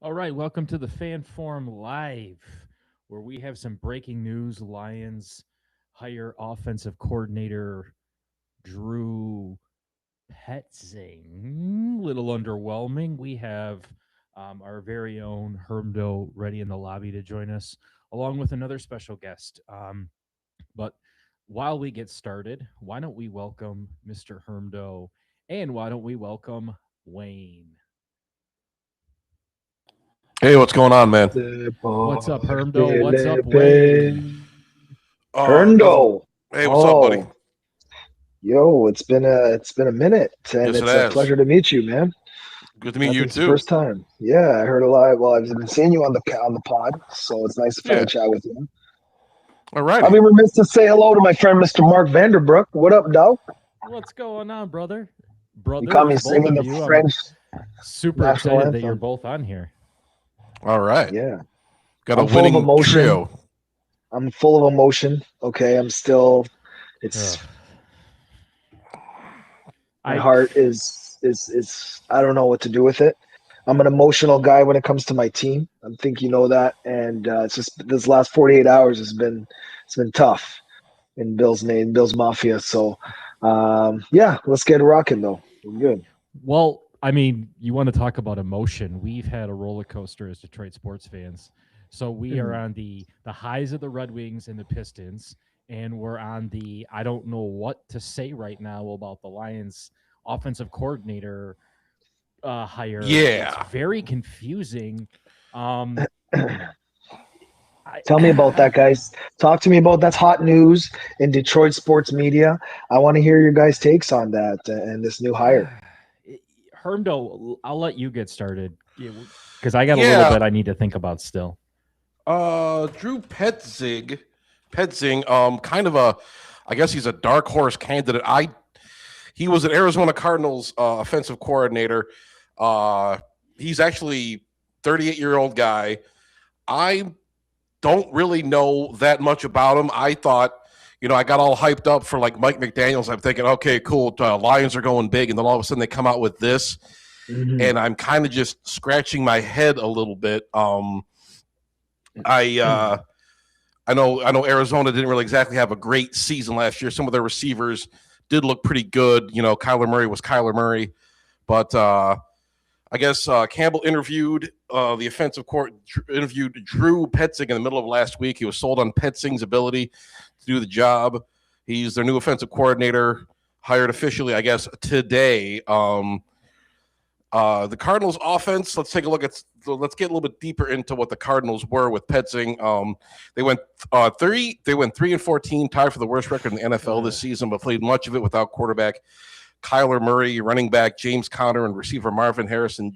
All right, welcome to the Fan Forum Live, where we have some breaking news. Lions hire offensive coordinator Drew Petzing. Little underwhelming. We have our very own Hermdo ready in the lobby to join us, along with another special guest. But while we get started, why don't we welcome Mr. Hermdo, and why don't we welcome Wayne? Hey, what's going on, man? What's up, Portele Hermdo? What's up, Wayne? Nothing. Herndon. Hey, what's up, buddy? Oh, yo, it's been a minute, and Yes, it it's a has. pleasure to meet you, man. Good to meet I you think it's the too. first time. Yeah, I heard a lot. Well, I've been seeing you on the pod, so it's nice to finally Yeah. chat with you. I'll Alrighty. be remiss to say hello to my friend Mr. Mark Vanderbrook. What up, dog? What's going on, brother? You caught Brothers, me both singing of the you. I'm French super national excited that you're anthem. both on here. All right. Yeah, Got a I'm full of winning emotion. trio. I'm full of emotion. Okay, I'm still. Ugh. It's my I heart is. I don't know what to do with it. I'm an emotional guy when it comes to my team. I think you know that, and it's just this last 48 hours has been tough in Bill's name, Bill's Mafia. So, yeah, let's get rocking though. We're good. well, I mean, you want to talk about emotion? We've had a roller coaster as Detroit sports fans. So we are Mhm. on the highs of the Red Wings and the Pistons, and we're on the I don't know what to say right now about the Lions offensive coordinator hire. It's Yeah. very confusing. Um, Tell me about I that, guys. Talk to me about that's hot news in Detroit sports media. I want to hear your guys' takes on that and this new hire. Hermdo, I'll let you get started because I got a little Yeah. bit I need to think about still. Drew Petzing, kind of a, I guess he's a dark horse candidate. He was an Arizona Cardinals offensive coordinator. Uh, he's actually 38-year-old guy. I don't really know that much about him. I thought, I got all hyped up for like Mike McDaniels. I'm thinking, okay, cool, Lions are going big, and then all of a sudden they come out with this, Mhm. and I'm kind of just scratching my head a little bit. I I know Arizona didn't really exactly have a great season last year. Some of their receivers did look pretty good. Kyler Murray was Kyler Murray, but I guess Campbell the offensive court interviewed Drew Petzing in the middle of last week. He was sold on Petzing's ability to do the job. He's their new offensive coordinator, hired officially, I guess, today. The Cardinals' offense. Let's get a little bit deeper into what the Cardinals were with Petzing. They went three. They went 3-14, tied for the worst record in the NFL Uh, this season, but played much of it without quarterback Kyler Murray, running back James Conner, and receiver Marvin Harrison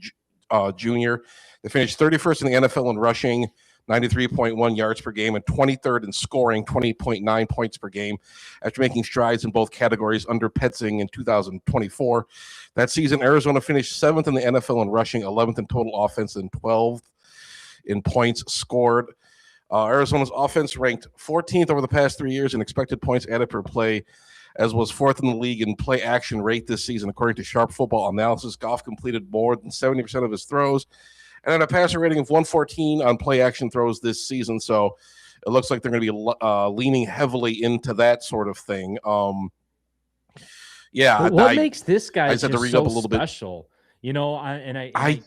Jr. They finished 31st in the NFL in rushing, 93.1 yards per game, and 23rd in scoring, 20.9 points per game, after making strides in both categories under Petzing in 2024. That season, Arizona finished 7th in the NFL in rushing, 11th in total offense, and 12th in points scored. Arizona's offense ranked 14th over the past 3 years in expected points added per play, as was fourth in the league in play action rate this season, according to Sharp Football Analysis. Goff completed more than 70% of his throws and had a passer rating of 114 on play action throws this season. So it looks like they're going to be leaning heavily into that sort of thing. but Yeah, what makes this I guy just had to just read up so a little bit. special? You know, I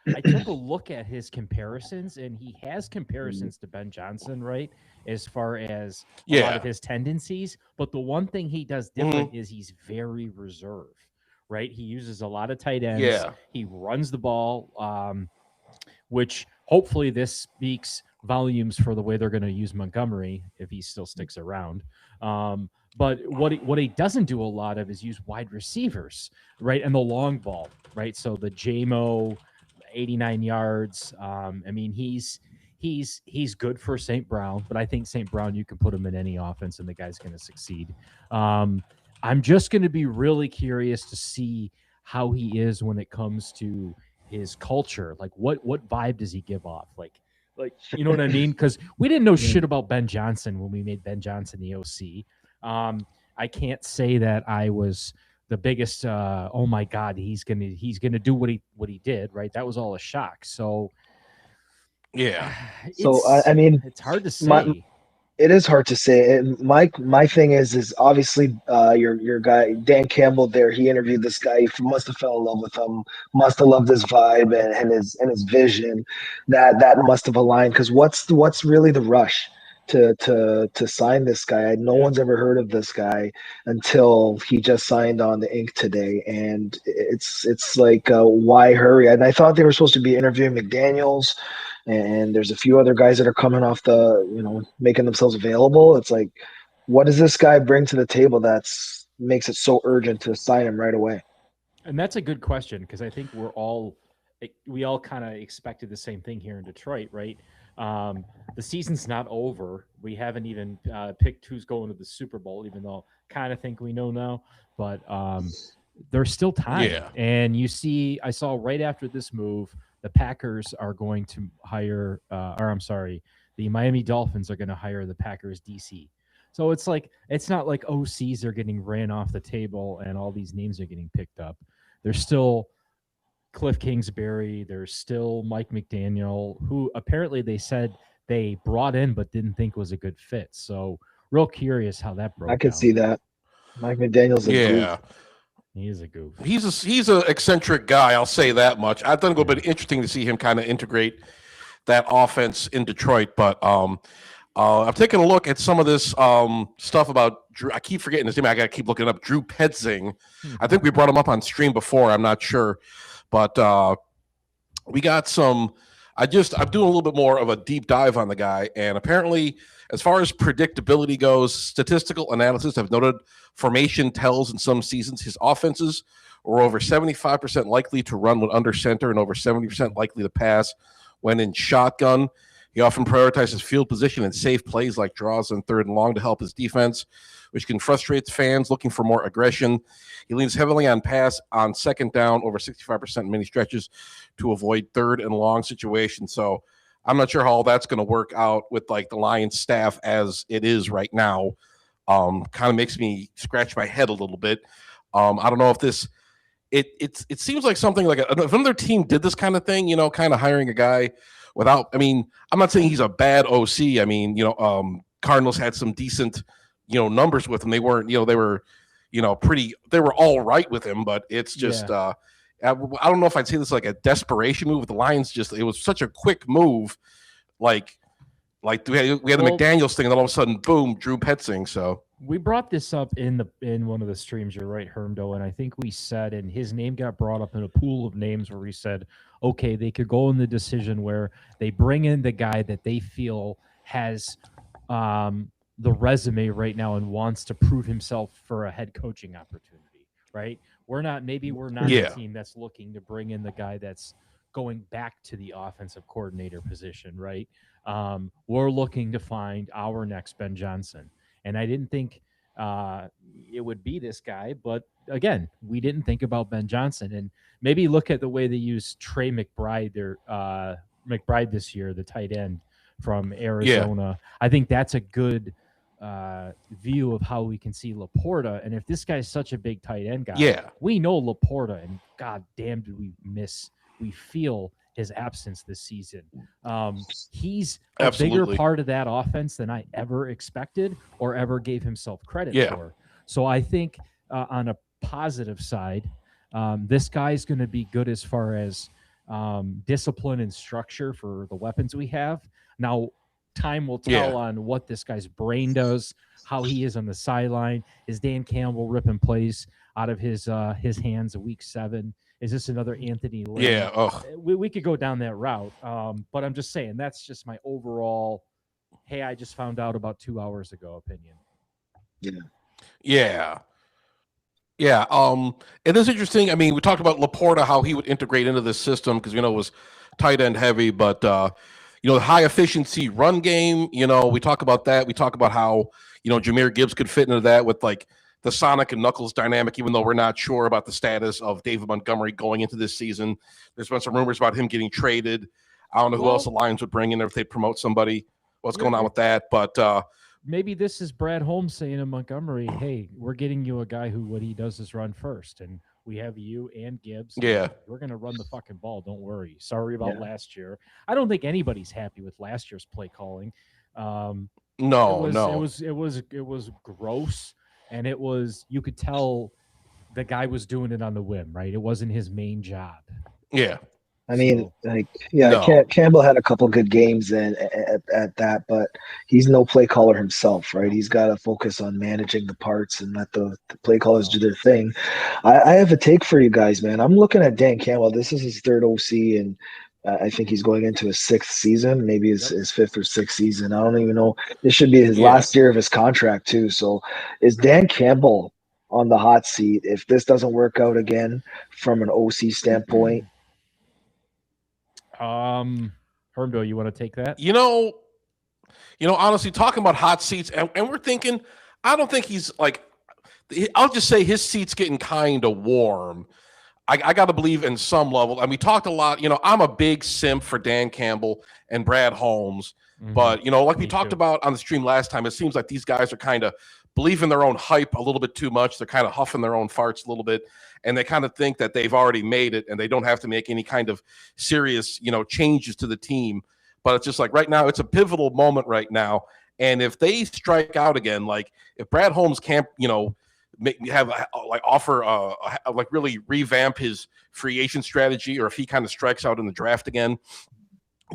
I took a look at his comparisons, and he has Mhm. comparisons to Ben Johnson, right? As far as a lot of yeah. his tendencies, but the one thing he does different Hmm. is he's very reserved, right? He uses a lot of tight ends. Yeah. He runs the ball. Which hopefully this speaks volumes for the way they're going to use Montgomery if he still sticks around. But what he doesn't do a lot of is use wide receivers, right, and the long ball, right. So the JMO, 89 yards. I mean, he's good for St. Brown, but I think St. Brown you can put him in any offense and the guy's going to succeed. Um, I'm just going to be really curious to see how he is when it comes to his culture. Like what vibe does he give off? Like you know what I mean? Because we didn't know shit Mhm. about Ben Johnson when we made Ben Johnson the OC. I can't say that I was the biggest oh my god, he's gonna do what he did, right? That was all a shock. So Yeah. So I mean, It's hard to my say. it is hard to say. My thing is obviously your guy Dan Campbell there. He interviewed this guy. He must have fell in love with him. Must have loved his vibe and his vision. That must have aligned. Because what's really the rush to sign this guy? No Yeah. one's ever heard of this guy until he just signed on the ink today, and it's like why hurry? And I thought they were supposed to be interviewing McDaniels and there's a few other guys that are coming off the making themselves available. It's like, what does this guy bring to the table that's makes it so urgent to sign him right away? And that's a good question because I think we all kind of expected the same thing here in Detroit, right? The season's not over. We haven't even picked who's going to the Super Bowl, even though kind of think we know now. But there's still time, Yeah. and I saw right after this move, the Packers are going to hire, or I'm sorry, the Miami Dolphins are going to hire the Packers DC. So it's not like OCs are getting ran off the table and all these names are getting picked up. There's still Cliff Kingsbury. There's still Mike McDaniel, who apparently they said they brought in but didn't think was a good fit. So real curious how that I broke could see down. that. Mike McDaniel's a Yeah. goof. He is a goof. He's a eccentric guy. I'll say that much. I think it'll be interesting to see him kind of integrate that offense in Detroit. But I've taken a look at some of this stuff about Drew. I keep forgetting his name. I got to keep looking up. Drew Petzing. I think we brought him up on stream before. I'm not sure, but we got some. I'm doing a little bit more of a deep dive on the guy, and apparently, as far as predictability goes, statistical analysis have noted formation tells in some seasons his offenses were over 75% likely to run when under center and over 70% likely to pass when in shotgun. He often prioritizes field position and safe plays like draws on third and long to help his defense, which can frustrate fans looking for more aggression. He leans heavily on pass on second down, over 65% in many stretches, to avoid third and long situations. So I'm not sure how all that's going to work out with like the Lions staff as it is right now. Kind of makes me scratch my head a little bit. I don't know if this it seems like something like if another team did this kind of thing, kind of hiring a guy without. I mean, I'm not saying he's a bad OC. I mean, Cardinals had some decent, numbers with him. They weren't, they were, pretty. They were all right with him, but it's just. Yeah. I don't know if I'd say this like a desperation move with the Lions. It was such a quick move, like we had the Well, McDaniels thing, and then all of a sudden, boom, Drew Petzing. So we brought this up in one of the streams. You're right, Hermdo, and I think we said, and his name got brought up in a pool of names where we said, okay, they could go in the decision where they bring in the guy that they feel has the resume right now and wants to prove himself for a head coaching opportunity. Right? We're not the yeah, team that's looking to bring in the guy that's going back to the offensive coordinator position. Right? We're looking to find our next Ben Johnson. And I didn't think it would be this guy, but again, we didn't think about Ben Johnson. And maybe look at the way they use Trey McBride this year, the tight end from yeah, Arizona. I think that's a good view of how we can see Laporta. And if this guy's such a big tight end guy, yeah, we know Laporta, and god damn, did we feel his absence this season. He's a bigger absolutely, part of that offense than I ever expected or ever gave himself credit yeah, for. So I think on a positive side, this guy's going to be good as far as discipline and structure for the weapons we have. Now, time will tell yeah, on what this guy's brain does, how he is on the sideline. Is Dan Campbell ripping plays out of his hands in week 7? Is this another Anthony Lynn? yeah. Oh, We could go down that route. But I'm just saying that's just my overall, hey, I just found out about 2 hours ago opinion. Yeah. yeah. Yeah, it is interesting. I mean, we talked about Laporta, how he would integrate into this system because it was tight end heavy, but the high efficiency run game. We talk about that. We talk about how Jahmyr Gibbs could fit into that with like the Sonic and Knuckles dynamic. Even though we're not sure about the status of David Montgomery going into this season, there's been some rumors about him getting traded. I don't know who else the Lions would bring in if they promote somebody. What's going on with that? But maybe this is Brad Holmes saying to Montgomery, hey, we're getting you a guy who what he does is run first, and We have you and Gibbs. Yeah. We're going to run the fucking ball. Don't worry. Sorry about Yeah. last year. I don't think anybody's happy with last year's play calling. Um, No. it was gross, and it was, you could tell the guy was doing it on the whim, right? It wasn't his main job. Yeah. I mean, So, like, yeah, No. Campbell had a couple good games and at that, but he's no play caller himself, right? He's got to focus on managing the parts and let the play callers do their thing. I have a take for you guys, man. I'm looking at Dan Campbell. This is his third OC, and I think he's going into his sixth season, maybe his fifth or sixth season. I don't even know. This should be his Yeah. last year of his contract too. So, is Dan Campbell on the hot seat if this doesn't work out again from an OC standpoint? Hermdo, you want to take that? Honestly, talking about hot seats, and we're thinking, I don't think he's like, I'll just say his seat's getting kind of warm. I got to believe in some level. And we talked a lot, I'm a big simp for Dan Campbell and Brad Holmes. But, like we talked about on the stream last time, it seems like these guys are kind of believing their own hype a little bit too much. They're kind of huffing their own farts a little bit. And they kind of think that they've already made it and they don't have to make any kind of serious, changes to the team. But it's just like right now, it's a pivotal moment right now. And if they strike out again, like if Brad Holmes can't, really revamp his free agent strategy, or if he kind of strikes out in the draft again,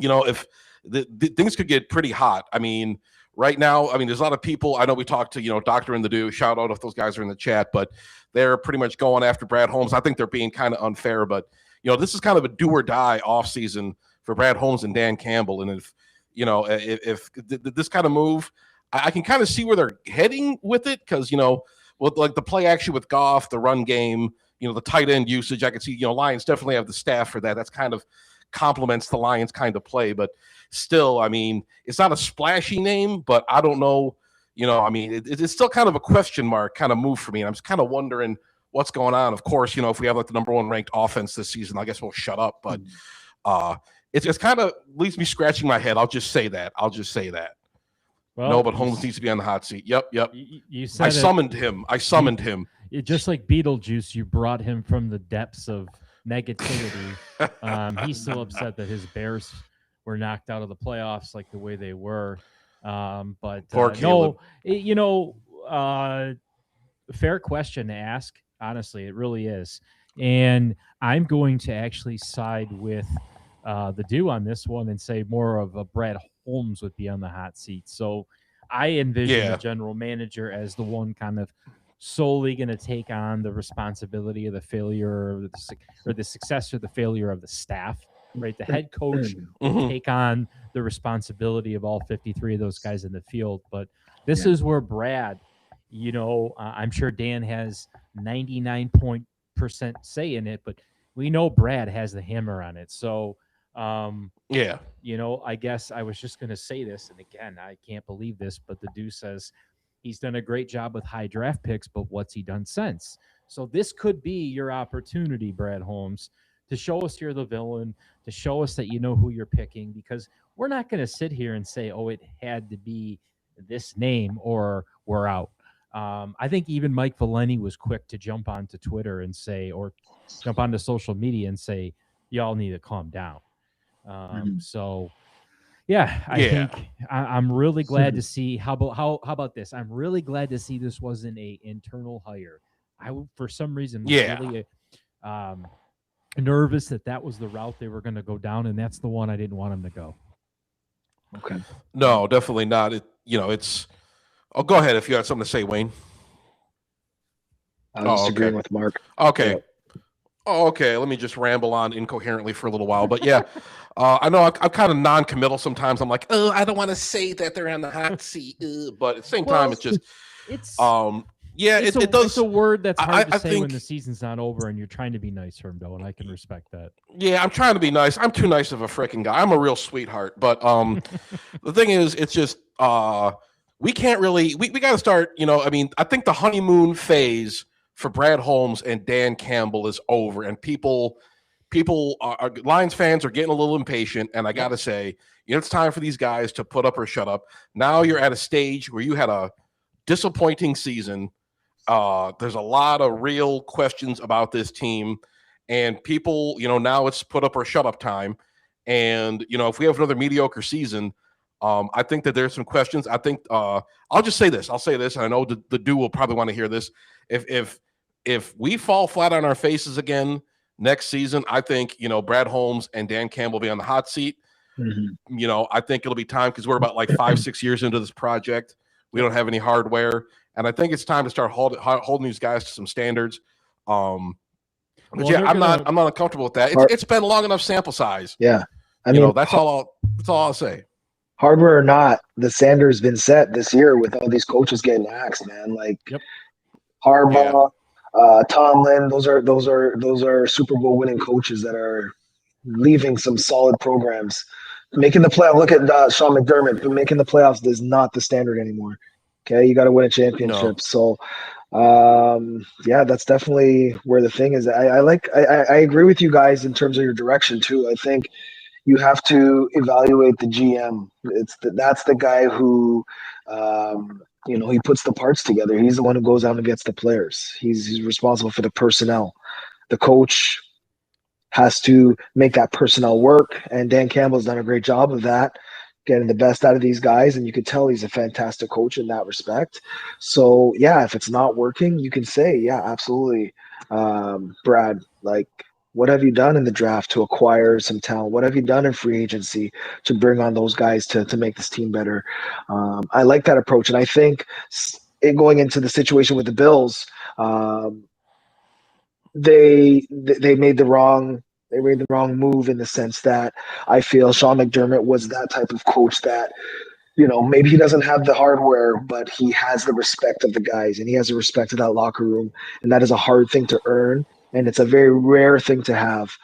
if the things could get pretty hot. I mean, right now, there's a lot of people. I know we talked to, Doctor and the Do. Shout out if those guys are in the chat, but they're pretty much going after Brad Holmes. I think they're being kind of unfair, but this is kind of a do or die offseason for Brad Holmes and Dan Campbell. And if this kind of move, I can kind of see where they're heading with it because with like the play action with Goff, the run game, the tight end usage, I can see Lions definitely have the staff for that. That's kind of complements the Lions kind of play, but still, it's not a splashy name, but I don't know, it's still kind of a question mark kind of move for me. And I'm just kind of wondering what's going on. Of course, if we have like the number 1 ranked offense this season, I guess we'll shut up, but it's kind of leaves me scratching my head. I'll just say that. Well, no, but Holmes needs to be on the hot seat. Yep. You said I summoned him. Just like Beetlejuice, you brought him from the depths of negativity. He's still upset that his Bears were knocked out of the playoffs like the way they were. But fair question to ask. Honestly, it really is. And I'm going to actually side with the Do on this one and say more of a Brad Holmes would be on the hot seat. So I envision the general manager as the one kind of solely going to take on the responsibility of the failure or the success or the failure of the staff, right? The head coach will take on the responsibility of all 53 of those guys in the field. But this is where Brad, I'm sure Dan has 99% say in it, but we know Brad has the hammer on it. So, I guess I was just going to say this, and again, I can't believe this, but the Do says he's done a great job with high draft picks, but what's he done since? So this could be your opportunity, Brad Holmes, to show us you're the villain, to show us that you know who you're picking, because we're not going to sit here and say, oh, it had to be this name or we're out. I think even Mike Valeni was quick to jump onto Twitter and say, or jump onto social media and say, y'all need to calm down. So I think I'm really glad to see how about this? I'm really glad to see this wasn't a internal hire. I for some reason was really nervous that was the route they were going to go down, and that's the one I didn't want them to go. Okay. No, definitely not. It's. Oh, go ahead if you had something to say, Wayne. I was just agreeing with Mark. Okay. Yeah. Oh, okay. Let me just ramble on incoherently for a little while. But yeah, I know I'm kind of non-committal sometimes. I'm like, oh, I don't want to say that they're on the hot seat. But at the same time, it's just, it does. It's a word that's hard to say when the season's not over and you're trying to be nice, Hermdo, and I can respect that. Yeah, I'm trying to be nice. I'm too nice of a freaking guy. I'm a real sweetheart. But the thing is, it's just we can't really. We got to start. I think the honeymoon phase for Brad Holmes and Dan Campbell is over, and people are Lions fans are getting a little impatient, and I gotta say, it's time for these guys to put up or shut up. Now you're at a stage where you had a disappointing season. There's a lot of real questions about this team, and people, now it's put up or shut up time. And if we have another mediocre season, I think that there's some questions. I think I'll just say this. I'll say this, and I know the dude will probably want to hear this. If we fall flat on our faces again next season, I think Brad Holmes and Dan Campbell will be on the hot seat. Mm-hmm. I think it'll be time because we're about like 5-6 years into this project. We don't have any hardware. And I think it's time to start holding these guys to some standards. I'm not uncomfortable with that. It's been a long enough sample size. Yeah, I mean, that's all I'll say. Hardware or not, the standard's been set this year with all these coaches getting axed, man. Like Harbaugh, Tomlin, those are Super Bowl winning coaches that are leaving some solid programs. Making the playoff. Look at Sean McDermott. Making the playoffs is not the standard anymore. Okay, you got to win a championship. No. So, that's definitely where the thing is. I agree with you guys in terms of your direction too. I think you have to evaluate the GM. That's the guy who, he puts the parts together. He's the one who goes out and gets the players. He's responsible for the personnel. The coach has to make that personnel work, and Dan Campbell's done a great job of that, getting the best out of these guys, and you could tell he's a fantastic coach in that respect. So, if it's not working, you can say, absolutely, Brad, like, what have you done in the draft to acquire some talent? What have you done in free agency to bring on those guys to make this team better? I like that approach, and I think going into the situation with the Bills, they made the wrong move in the sense that I feel Sean McDermott was that type of coach that, maybe he doesn't have the hardware, but he has the respect of the guys and he has the respect of that locker room. And that is a hard thing to earn. And it's a very rare thing to have.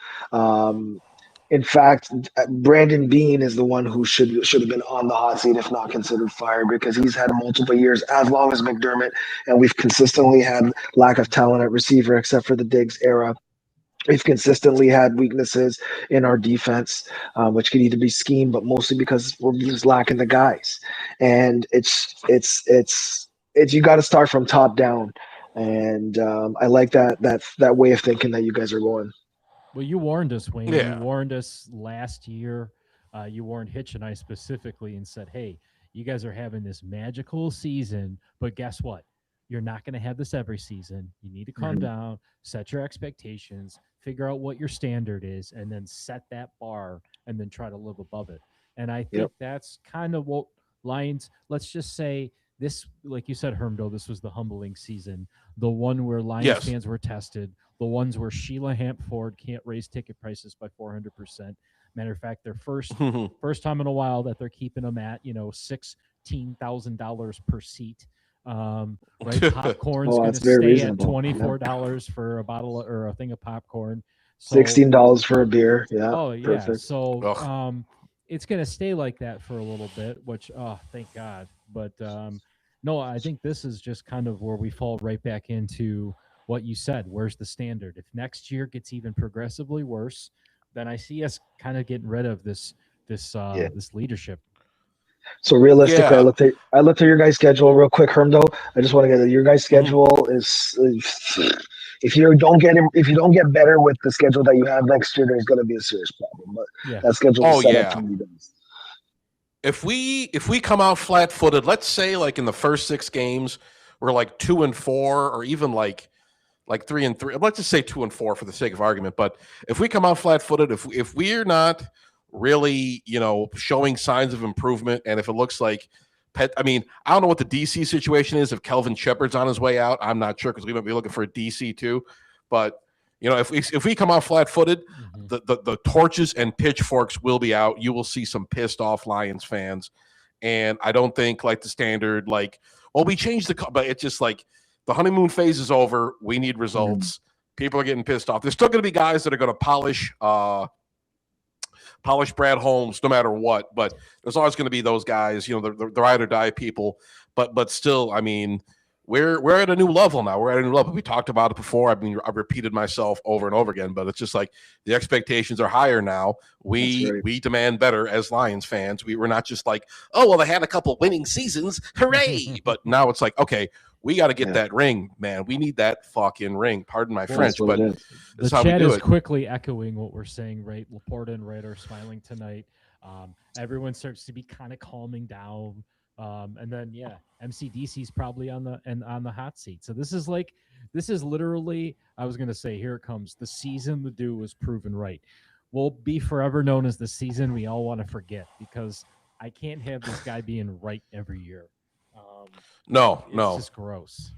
In fact, Brandon Beane is the one who should have been on the hot seat, if not considered fired, because he's had multiple years as long as McDermott, and we've consistently had lack of talent at receiver, except for the Diggs era. We've consistently had weaknesses in our defense, which could either be scheme, but mostly because we're just lacking the guys. And it's you got to start from top down, and I like that way of thinking that you guys are going. Well, you warned us, Wayne. Yeah. You warned us last year. You warned Hitch and I specifically and said, hey, you guys are having this magical season, but guess what? You're not going to have this every season. You need to calm down, set your expectations, figure out what your standard is, and then set that bar and then try to live above it. And I think that's kind of what Lions, let's just say this, like you said, Hermdo, this was the humbling season, the one where Lions fans were tested, the ones where Sheila Hamp Ford can't raise ticket prices by 400%. Matter of fact, their first time in a while that they're keeping them at, $16,000 per seat. Right, popcorn's going to stay at $24 for a bottle or a thing of popcorn. So, $16 for a beer. Yeah. Oh yeah. Perfect. So it's going to stay like that for a little bit, which thank God. But no, I think this is just kind of where we fall right back into what you said. Where's the standard? If next year gets even progressively worse, then I see us kind of getting rid of this leadership. So realistically, I looked at your guys' schedule real quick, Hermdo. I just want to get your guys' schedule is if you don't get better with the schedule that you have next year, there's going to be a serious problem. But that schedule is set up for you guys. If we come out flat-footed, let's say like in the first 6 games, we're like 2-4, or even like 3-3. Let's just say 2-4 for the sake of argument. But if we come out flat-footed, if we're not really, showing signs of improvement, and if it looks like I don't know what the DC situation is. If Kelvin Shepard's on his way out, I'm not sure, because we might be looking for a DC too. But if we come out flat-footed, the torches and pitchforks will be out. You will see some pissed off Lions fans, and I don't think like the standard we changed but it's just like the honeymoon phase is over. We need results. People are getting pissed off. There's still going to be guys that are going to polish Brad Holmes no matter what, but there's always going to be those guys, they're ride or die people, but still, we're at a new level now. We're at a new level. We talked about it before. I've repeated myself over and over again, but it's just like the expectations are higher now. We demand better as Lions fans. We're not just like, oh, well, they had a couple winning seasons. Hooray. But now it's like, okay, We got to get Yeah. that ring, man. We need that fucking ring. Pardon my Well, French, that's what but it is. that's The how we chat do is it. quickly echoing what we're saying, right? Laporta and Wright are smiling tonight. Everyone starts to be kind of calming down. And then MCDC's probably on the hot seat. So this is literally, I was gonna say, here it comes. The season the do was proven right. Will be forever known as the season we all want to forget, because I can't have this guy being right every year. No, It's no. just gross.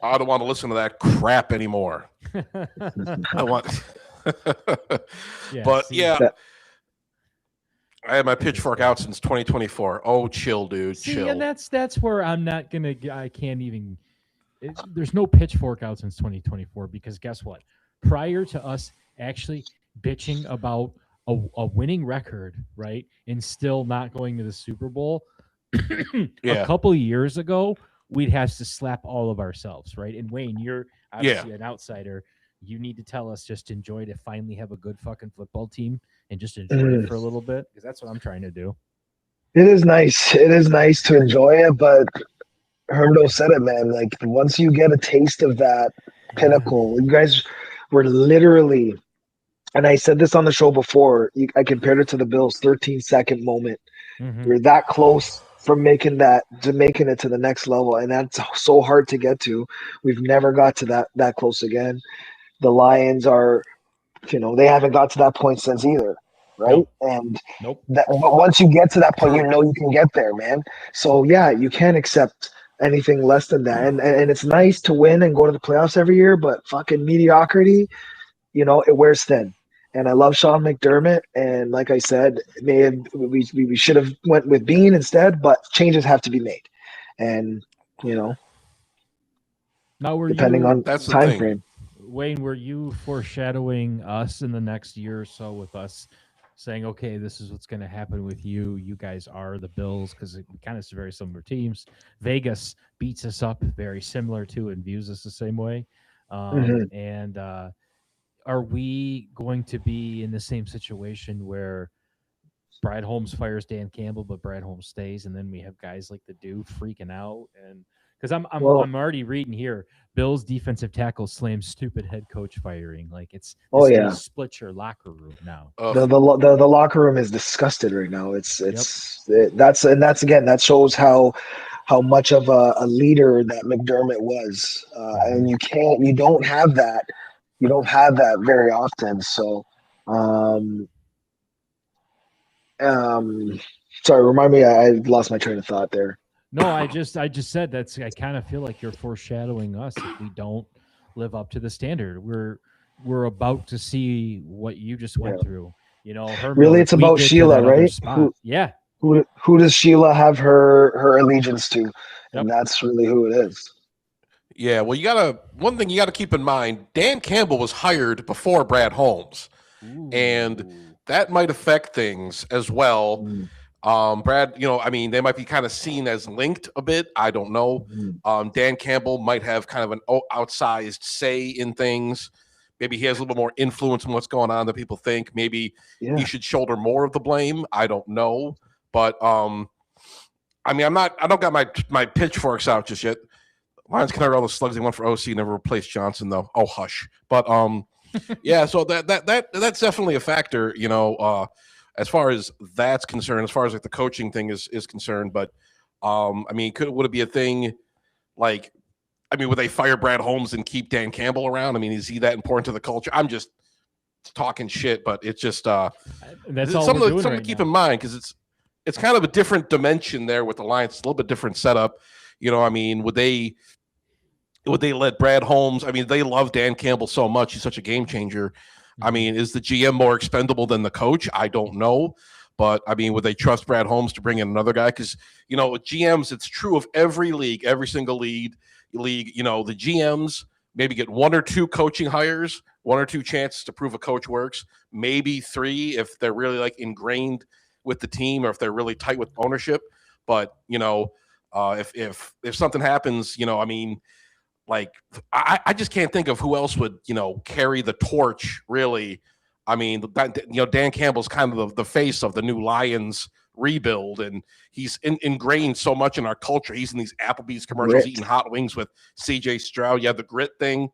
I don't want to listen to that crap anymore. I want. Yeah, But see- yeah, That- I had my pitchfork out since 2024. Oh, chill, dude, See, chill. and that's where I'm not gonna. I can't even. There's no pitchfork out since 2024, because guess what? Prior to us actually bitching about a winning record, right, and still not going to the Super Bowl, a Yeah. couple years ago, we'd have to slap all of ourselves, right? And Wayne, you're obviously an outsider. You need to tell us, just enjoy to finally have a good fucking football team and just enjoy it for a little bit, because that's what I'm trying to do. It is nice. It is nice to enjoy it, but Hermdo said it, man. Like, once you get a taste of that pinnacle, you guys were literally, and I said this on the show before, I compared it to the Bills' 13-second moment. Mhm. You're that close from making it to the next level, and that's so hard to get to. We've never got to that close again. The Lions are, they haven't got to that point since either, right? Nope. And Nope. that once you get to that point, True. you know you can get there, man. So yeah, you can't accept anything less than that. And it's nice to win and go to the playoffs every year, but fucking mediocrity, it wears thin. And I love Sean McDermott, and like I said, we should have went with Bean instead, but changes have to be made, and Now, depending on That's the time thing. frame. Wayne, were you foreshadowing us in the next year or so with us saying, okay, this is what's going to happen with you? You guys are the Bills, because it kind of very similar teams. Vegas beats us up very similar to and views us the same way. And are we going to be in the same situation where Brad Holmes fires Dan Campbell, but Brad Holmes stays, and then we have guys like the Dude freaking out? And because I'm Well, already reading here, Bill's defensive tackle slams stupid head coach firing. Like, it's Oh, this yeah. may split your locker room now. the locker room is disgusted right now. That shows how much of a leader that McDermott was, and you don't have that very often. So, sorry, remind me. I lost my train of thought there. No, I just said that's. I kind of feel like you're foreshadowing us if we don't live up to the standard. We're about to see what you just went through. Hermel, Really, it's if we about get to Sheila, that other right? spot. Yeah. Who does Sheila have her allegiance to? Yep. And that's really who it is. Yeah, well, one thing you gotta keep in mind, Dan Campbell was hired before Brad Holmes, and that might affect things as well. Brad, they might be kind of seen as linked a bit. I don't know. Dan Campbell might have kind of an outsized say in things. Maybe he has a little bit more influence in what's going on than people think. Maybe he should shoulder more of the blame. I don't know. But I don't got my pitchforks out just yet. Lions can hire all the slugs they want for OC, never replace Johnson though. Oh, hush. But yeah, so that's definitely a factor, as far as that's concerned, as far as like the coaching thing is concerned. But would it be a thing would they fire Brad Holmes and keep Dan Campbell around? Is he that important to the culture? I'm just talking shit, but it's just that's all something we're doing to right keep now. in mind, because it's kind of a different dimension there with the Lions. It's a little bit different setup. Would they let Brad Holmes? They love Dan Campbell so much. He's such a game changer. Is the GM more expendable than the coach? I don't know. But, would they trust Brad Holmes to bring in another guy? Because, with GMs, it's true of every league, every single league. The GMs maybe get one or two coaching hires, one or two chances to prove a coach works, maybe three if they're really ingrained with the team or if they're really tight with ownership. But, if something happens, I just can't think of who else would, carry the torch, really. Dan Campbell's kind of the face of the new Lions rebuild, and he's ingrained so much in our culture. He's in these Applebee's commercials Grit. eating hot wings with CJ Stroud. Yeah, the grit thing.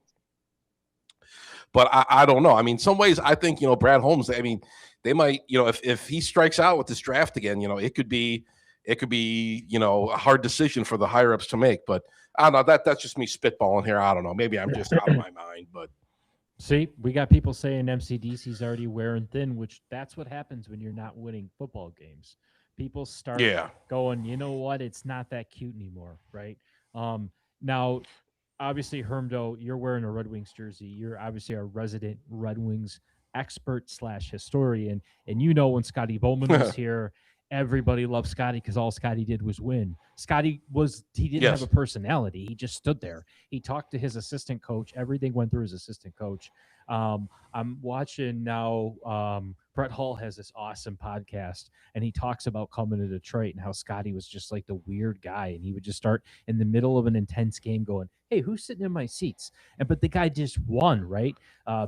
But I don't know. I mean, some ways I think, Brad Holmes, I mean, they might, if he strikes out with this draft again, it could be, a hard decision for the higher ups to make. But I don't know. That's just me spitballing here. I don't know. Maybe I'm just out of my mind. But See, we got people saying MCDC's already wearing thin, which that's what happens when you're not winning football games. People start yeah, going, you know what? It's not that cute anymore, right? Now, obviously, Hermdo, you're wearing a Red Wings jersey. You're obviously a resident Red Wings expert slash historian, and you know when Scotty Bowman was here, everybody loved Scotty because all Scotty did was win. He didn't have yes, a personality. He just stood there. He talked to his assistant coach. Everything went through his assistant coach. I'm watching now. Brett Hall has this awesome podcast, and he talks about coming to Detroit and how Scotty was just like the weird guy, and he would just start in the middle of an intense game going, "Hey, who's sitting in my seats?" But the guy just won, right?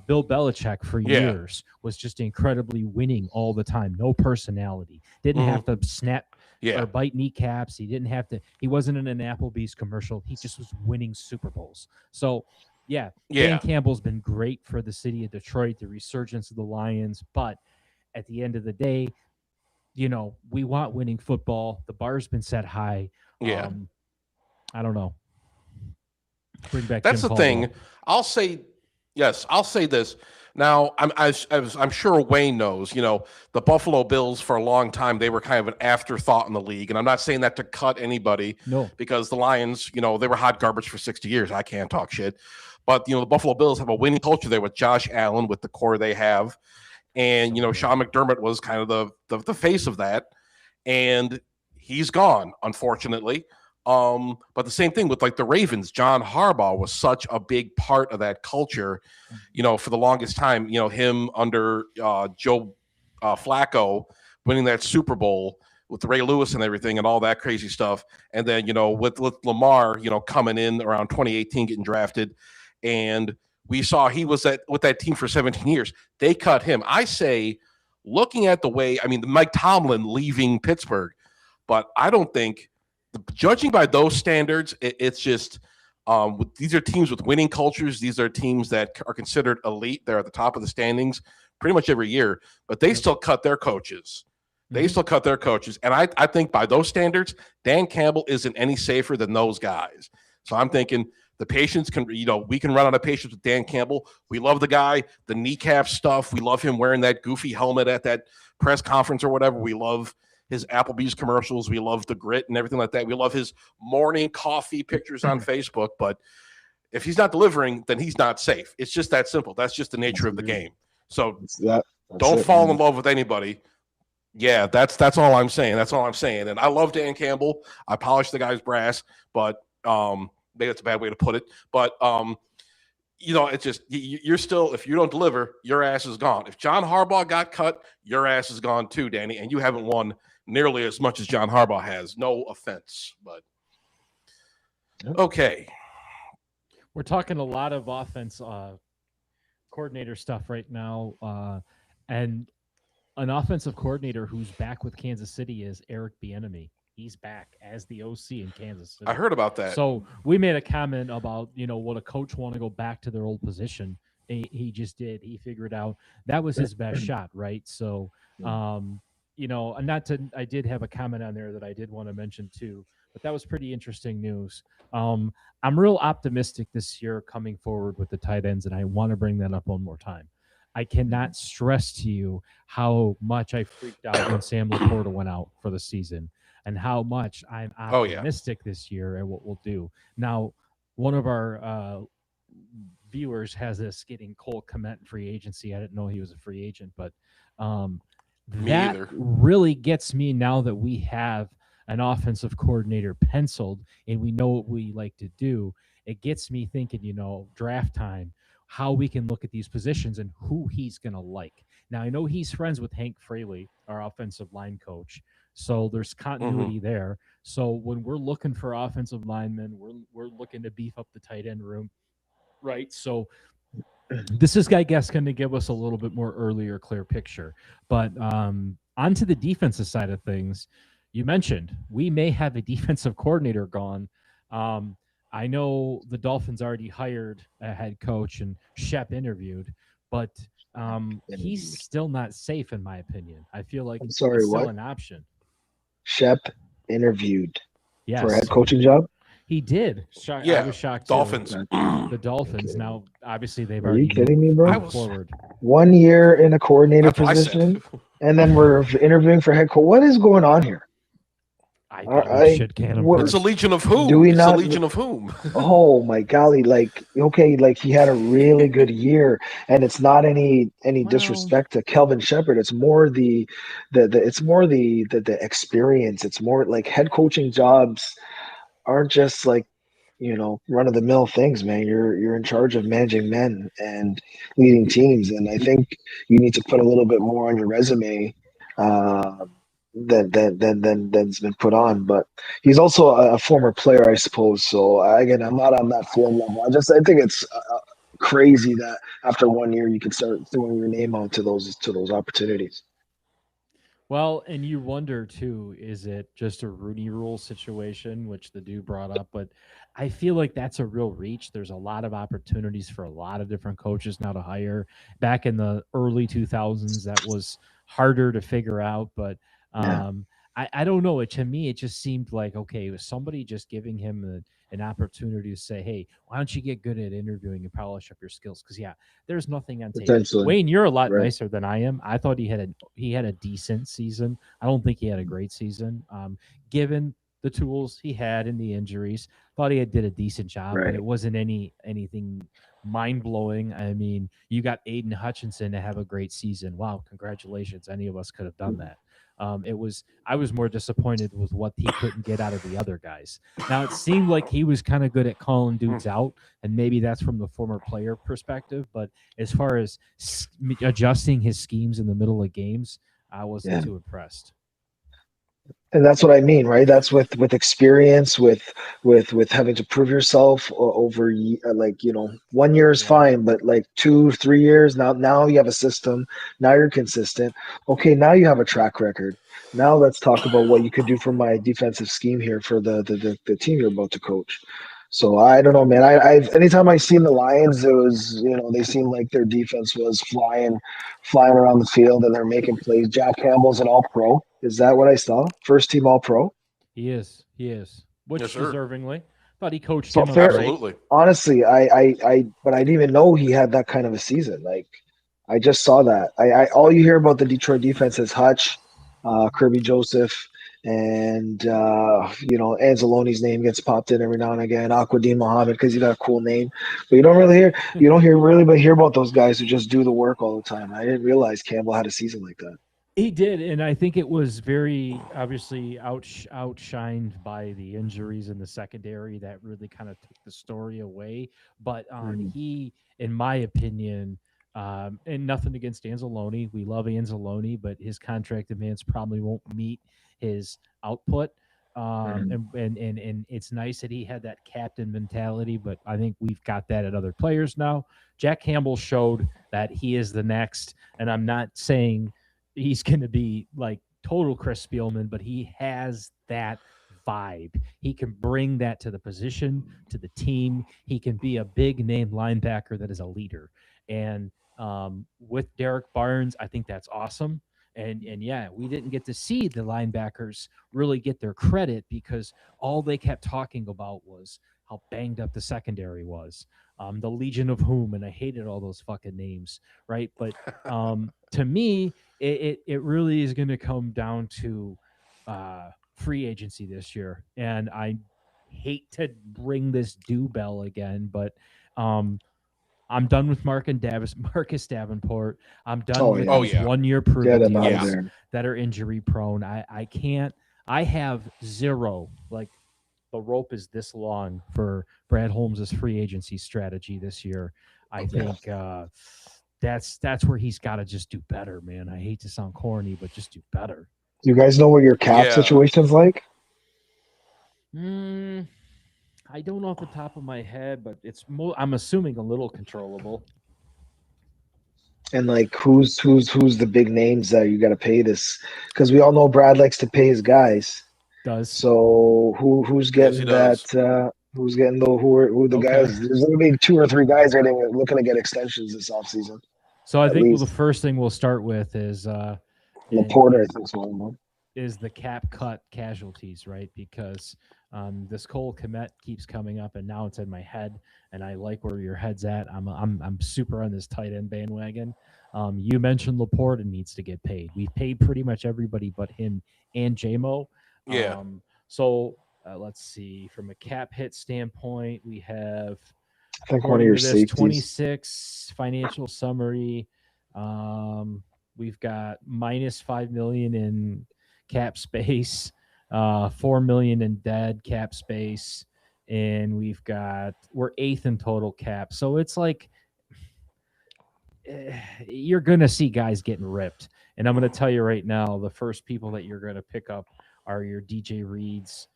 Bill Belichick for yeah, years was just incredibly winning all the time. No personality. Didn't have to snap yeah, or bite kneecaps. He didn't have to. He wasn't in an Applebee's commercial. He just was winning Super Bowls. So, yeah, Dan yeah. Campbell's been great for the city of Detroit, the resurgence of the Lions. But at the end of the day, we want winning football. The bar's been set high. Yeah. I don't know. Bring back That's Jim the Caldwell. thing. I'll say this. Now, I'm sure Wayne knows, the Buffalo Bills for a long time, they were kind of an afterthought in the league. And I'm not saying that to cut anybody, No. because the Lions, they were hot garbage for 60 years. I can't talk shit. But, the Buffalo Bills have a winning culture there with Josh Allen, with the core they have. And, Sean McDermott was kind of the face of that. And he's gone, unfortunately. But the same thing with like the Ravens. John Harbaugh was such a big part of that culture, for the longest time. Him under Joe Flacco winning that Super Bowl with Ray Lewis and everything and all that crazy stuff. And then with Lamar, coming in around 2018, getting drafted, and we saw he was with that team for 17 years. They cut him. I say, looking at the way, I mean, Mike Tomlin leaving Pittsburgh, but I don't think. Judging by those standards, it's just these are teams with winning cultures. These are teams that are considered elite. They're at the top of the standings pretty much every year, but they still cut their coaches. They still cut their coaches. And I think by those standards, Dan Campbell isn't any safer than those guys. So I'm thinking the patience can, we can run out of patience with Dan Campbell. We love the guy, the kneecap stuff. We love him wearing that goofy helmet at that press conference or whatever. We love his Applebee's commercials. We love the grit and everything like that. We love his morning coffee pictures on Facebook. But if he's not delivering, then he's not safe. It's just that simple. That's just the nature of the game. So don't fall in love with anybody. Yeah, that's all I'm saying. That's all I'm saying. And I love Dan Campbell. I polish the guy's brass, but maybe that's a bad way to put it. But it's just you're still, if you don't deliver, your ass is gone. If John Harbaugh got cut, your ass is gone too, Danny, and you haven't won nearly as much as John Harbaugh has. No offense, but okay. We're talking a lot of offense coordinator stuff right now, and an offensive coordinator who's back with Kansas City is Eric Bieniemy. He's back as the OC in Kansas City. I heard about that. So we made a comment about, would a coach want to go back to their old position? He just did. He figured out that was his best shot, right? So, I did have a comment on there that I did want to mention too, but that was pretty interesting news. I'm real optimistic this year coming forward with the tight ends, and I want to bring that up one more time. I cannot stress to you how much I freaked out when Sam Laporta went out for the season, and how much I'm optimistic this year at what we'll do. Now, one of our viewers has us getting Cole Kmet free agency. I didn't know he was a free agent, but that really gets me now that we have an offensive coordinator penciled and we know what we like to do. It gets me thinking, draft time, how we can look at these positions and who he's going to like. Now, I know he's friends with Hank Fraley, our offensive line coach. So there's continuity there. So when we're looking for offensive linemen, we're looking to beef up the tight end room, right? So this is, I guess, going to give us a little bit more earlier, clear picture. But I'm onto the defensive side of things, you mentioned we may have a defensive coordinator gone. Um, I know the Dolphins already hired a head coach and Shep interviewed, but he's Interviewed. still not safe in my opinion. I feel like I'm sorry, he's still what? an option. Shep interviewed for a head Yes, coaching job? he did. I Yeah, was shocked too. Dolphins. Okay. The You're Dolphins kidding me. now, obviously, they've Are you already kidding me, I bro? moved was. forward. 1 year in a coordinator That's what I said. position, and then we're interviewing for head coach. What is going on here? I I, thought we'd I shit can him It's a first. legion of do whom? we It's a not? legion of whom? Oh my golly! Like okay, like he had a really good year, and it's not any Well, disrespect to Kelvin Shepard. It's more the it's more the experience. It's more like head coaching jobs aren't just like run of the mill things, man. You're in charge of managing men and leading teams, and I think you need to put a little bit more on your resume than's been put on. But he's also a former player, I suppose. So again, I'm not on that film level. I think it's crazy that after 1 year you can start throwing your name out to those opportunities. well, and you wonder too, is it just a Rooney Rule situation, which the dude brought up? But I feel like that's a real reach. There's a lot of opportunities for a lot of different coaches now to hire. Back in the early 2000s, that was harder to figure out. But Yeah, um, I don't know. To me, it just seemed like, okay, it was somebody just giving him an opportunity to say, hey, why don't you get good at interviewing and polish up your skills? Because, yeah, there's nothing on tape. potentially. Wayne, you're a lot Right. nicer than I am. I thought he had a decent season. I don't think he had a great season. Given the tools he had and the injuries, thought did a decent job, but it Right. wasn't anything mind blowing. I mean, you got Aiden Hutchinson to have a great season. Wow, congratulations! Any of us could have done that. I was more disappointed with what he couldn't get out of the other guys. Now it seemed like he was kind of good at calling dudes out, and maybe that's from the former player perspective. But as far as adjusting his schemes in the middle of games, I wasn't Yeah. too impressed. And that's what I mean, right? That's with experience, with having to prove yourself over like 1 year is Yeah. fine, but like 2 3 years now you have a system. Now you're consistent. Okay, now you have a track record. Now let's talk about what you could do for my defensive scheme here for the team you're about to coach. So I don't know, man. I've anytime I seen the Lions, it was they seemed like their defense was flying around the field and they're making plays. Jack Campbell's an all pro. Is that what I saw? First team all pro. He is. He is. Yes, Which sir. deservingly. Thought he coached So him up fair. great. Absolutely. Honestly, but I didn't even know he had that kind of a season. Like, I just saw that. All you hear about the Detroit defense is Hutch, Kirby Joseph, and Anzalone's name gets popped in every now and again. Aquadine Muhammad because he got a cool name, but you don't hear really, but hear about those guys who just do the work all the time. I didn't realize Campbell had a season like that. He did, and I think it was very obviously outshined by the injuries in the secondary that really kind of took the story away. But Mhm. he, in my opinion, and nothing against Anzalone, we love Anzalone, but his contract demands probably won't meet his output. Mhm. And it's nice that he had that captain mentality, but I think we've got that at other players now. Jack Campbell showed that he is the next, and I'm not saying he's going to be like total Chris Spielman, but he has that vibe. He can bring that to the position, to the team. He can be a big name linebacker that is a leader. And with Derek Barnes, I think that's awesome. And yeah, we didn't get to see the linebackers really get their credit because all they kept talking about was how banged up the secondary was. The Legion of Whom, and I hated all those fucking names, right? But to me, it really is going to come down to free agency this year. And I hate to bring this due bell again, but um, I'm done with Marcus Davenport. I'm done Oh with Oh yeah, these yeah. 1 year prove get it him out of Yeah. deals there. that are injury prone. I can't. I have zero. Like the rope is this long for Brad Holmes' free agency strategy this year. I Yeah. think that's where he's got to just do better, man. I hate to sound corny, but just do better. Do you guys know what your cap Yeah. situation's like? Mm, I don't know off the top of my head, but I'm assuming a little controllable. And like, who's the big names that you got to pay this? Because we all know Brad likes to pay his guys. Does. So who's Yes, he getting that? does. Who's getting who the Okay. guys? There's gonna be two or three guys that are looking to get extensions this offseason, So I at think the least. first thing we'll start with is and Laporta, I think's one of them. is the cap cut casualties, right? Because this Cole Komet keeps coming up, and now it's in my head, and I like where your head's at. I'm super on this tight end bandwagon. You mentioned Laporta needs to get paid. We've paid pretty much everybody but him and JMO. Yeah. So let's see. From a cap hit standpoint, we have, I think one of according your to this safeties. 26 financial summary, we've got minus 5 million in cap space, 4 million in dead cap space, and we're eighth in total cap. So it's like you're gonna see guys getting ripped. And I'm gonna tell you right now, the first people that you're gonna pick up are your DJ Reeds.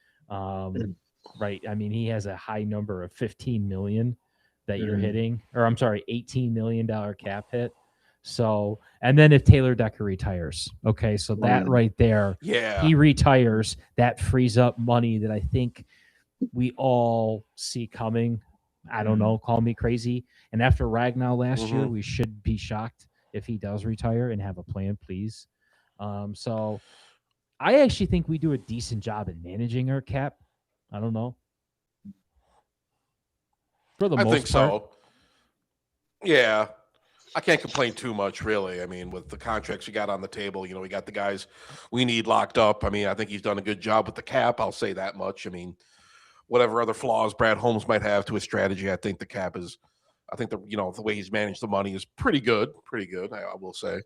Right. I mean, he has a high number of 15 million that you're Mhm. hitting, or I'm sorry, $18 million cap hit. So, and then if Taylor Decker retires, okay, so that Mm. right there, Yeah. he retires, that frees up money that I think we all see coming. I don't know, call me crazy. And after Ragnar last year, Hmm. we should be shocked if he does retire and have a plan, please. So I actually think we do a decent job in managing our cap. I don't know, for the I think most part. so. Yeah. I can't complain too much, really. I mean, with the contracts we got on the table, we got the guys we need locked up. I mean, I think he's done a good job with the cap. I'll say that much. I mean, whatever other flaws Brad Holmes might have to his strategy, I think the cap is. I think the way he's managed the money is pretty good. Pretty good, I will say.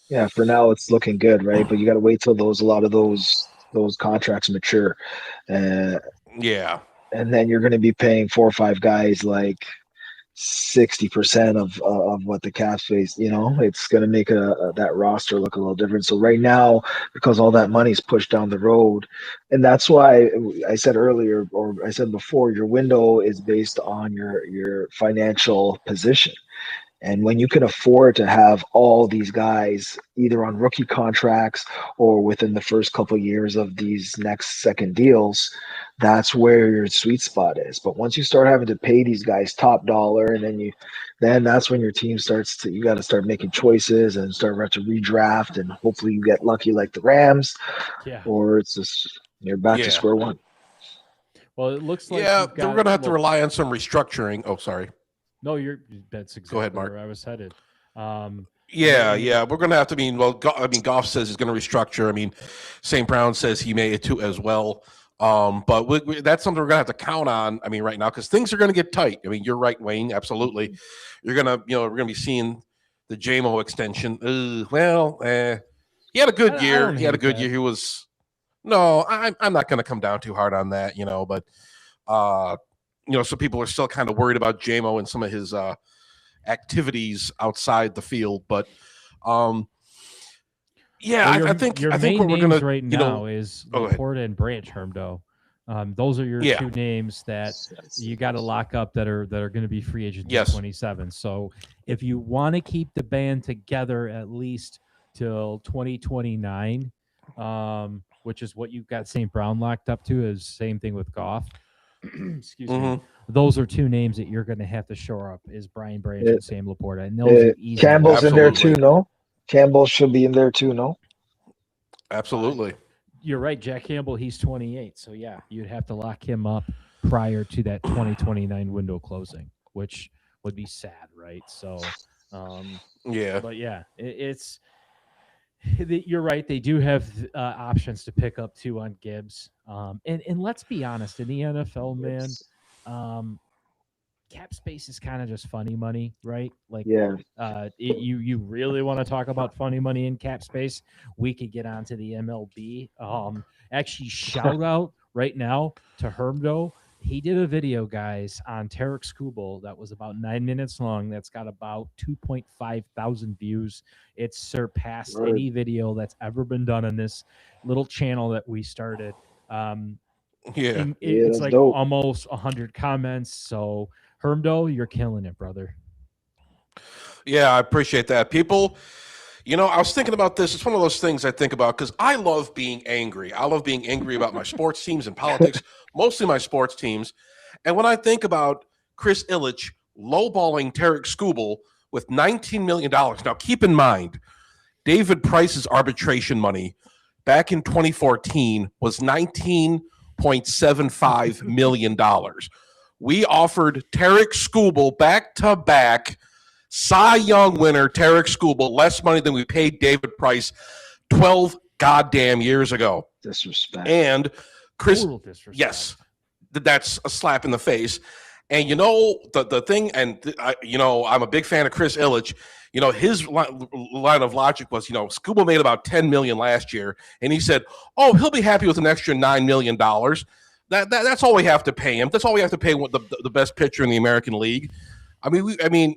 Yeah, for now it's looking good, right? But you got to wait till a lot of those contracts mature, uh, Yeah. and then you're going to be paying four or five guys like 60% of what the cap space. It's going to make that roster look a little different. So right now, because all that money's pushed down the road, and that's why I said earlier, or I said before, your window is based on your financial position. And when you can afford to have all these guys either on rookie contracts or within the first couple of years of these next second deals, that's where your sweet spot is. But once you start having to pay these guys top dollar, and then that's when your team starts to, you got to start making choices and start to redraft, and hopefully you get lucky like the Rams, Yeah. or it's just you're back to Yeah. square one. Well, it looks like Yeah. you've We're got going to have to rely on some restructuring. Oh, sorry. no. That's Go ahead, exactly Mark. where I was headed. Um, Yeah, and yeah, we're going to have to. Goff says he's going to restructure. I mean, St. Brown says he may too as well. But that's something we're going to have to count on. I mean, right now because things are going to get tight. I mean, you're right, Wayne. Absolutely, you're gonna, we're going to be seeing the JMO extension. He had a good I year. don't He had a hate good that. year. He was no. I'm not going to come down too hard on that. But uh, some people are still kind of worried about JMO and some of his activities outside the field, but um yeah, Well, I your think your I think main what we're names gonna right now is oh, go ahead. Laporta and Branch Hermdo. Those are your Yeah. two names that you got to lock up that are going to be free agents in Yes. 27. So if you want to keep the band together at least till 2029, which is what you've got St. Brown locked up to, is same thing with Goff. Excuse me. Mm-hmm. Those are two names that you're going to have to shore up is Brian Branch It, and Sam Laporta, and those are easy to Campbell's lock in up. there too, Absolutely. no? Campbell should be in there too, no? Uh, Absolutely. you're right, Jack Campbell. He's 28, so yeah, you'd have to lock him up prior to that 2029 window closing, which would be sad, right? So, um, Yeah. but yeah, you're right. They do have options to pick up two on Gibbs, and let's be honest, in the NFL, man, um, cap space is kind of just funny money, right? Like, Yeah. you really want to talk about funny money in cap space? We could get onto the MLB. Actually, shout out right now to Hermdo. He did a video, guys, on Tarek Skubal that was about 9 minutes long. That's got about 2.5 thousand views. It's surpassed Right. any video that's ever been done on this little channel that we started. Um, Yeah. Yeah, it's that's like dope. almost 100 comments. So Hermdo, you're killing it, brother. Yeah, I appreciate that. People, I was thinking about this. It's one of those things I think about because I love being angry. I love being angry about my sports teams and politics, mostly my sports teams. And when I think about Chris Ilitch lowballing Tarek Skubal with $19 million, now keep in mind, David Price's arbitration money back in 2014 was $19.75 million. We offered Tarek Skubal back to back Cy Young winner Tarek Skubal less money than we paid David Price 12 goddamn years ago. Disrespect. And Chris, Total disrespect. yes, that's a slap in the face. And the thing, and I'm a big fan of Chris Ilitch. His line of logic was, Skubal made about $10 million last year, and he said, "Oh, he'll be happy with an extra $9 million. That's all we have to pay him. That's all we have to pay the best pitcher in the American League." I mean,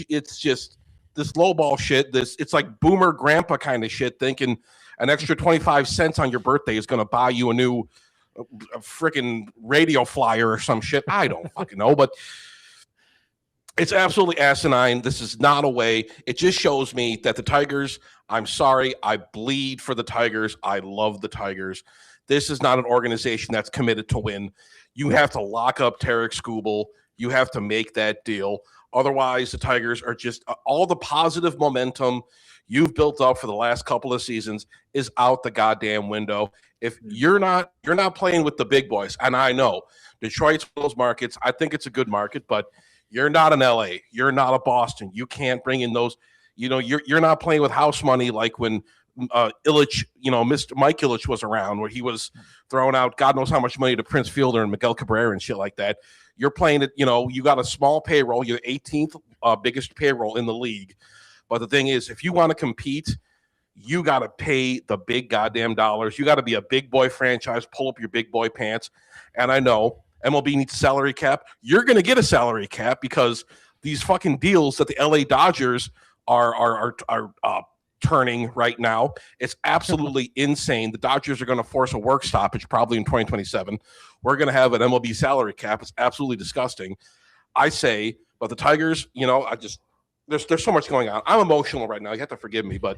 it's just this lowball shit. It's like boomer grandpa kind of shit, thinking an extra 25 cents on your birthday is going to buy you a new freaking radio flyer or some shit. I don't fucking know, but it's absolutely asinine. This is not a way. It just shows me that the Tigers, I'm sorry, I bleed for the Tigers. I love the Tigers. This is not an organization that's committed to win. You have to lock up Tarek Skubal. You have to make that deal. Otherwise, the Tigers are just all the positive momentum you've built up for the last couple of seasons is out the goddamn window. If you're not playing with the big boys, and I know Detroit's one of those markets. I think it's a good market, but you're not in LA. You're not a Boston. You can't bring in those. You're not playing with house money like when Ilitch, Mr. Mike Ilitch was around, where he was throwing out God knows how much money to Prince Fielder and Miguel Cabrera and shit like that. You're playing it, you got a small payroll. You're the 18th biggest payroll in the league. But the thing is, if you want to compete, you got to pay the big goddamn dollars. You got to be a big boy franchise, pull up your big boy pants. And I know MLB needs a salary cap. You're going to get a salary cap because these fucking deals that the LA Dodgers are turning right now, it's absolutely insane. The Dodgers are going to force a work stoppage probably in 2027. We're going to have an MLB salary cap. It's absolutely disgusting. I say, but the Tigers, there's so much going on. I'm emotional right now. You have to forgive me, but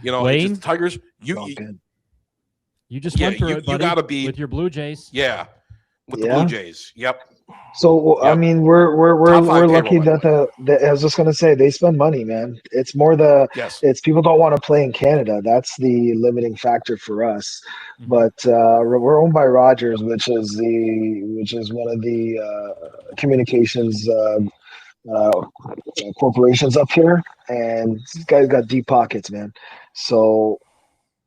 Wayne, the Tigers. You just went through it, buddy, you got to be with your Blue Jays. Yeah, with the Blue Jays. Yep. So Yep. I mean, we're lucky that I was just gonna say they spend money, man. It's more it's people don't want to play in Canada. That's the limiting factor for us. Mm-hmm. But we're owned by Rogers, which is one of the communications corporations up here, and these guys got deep pockets, man. So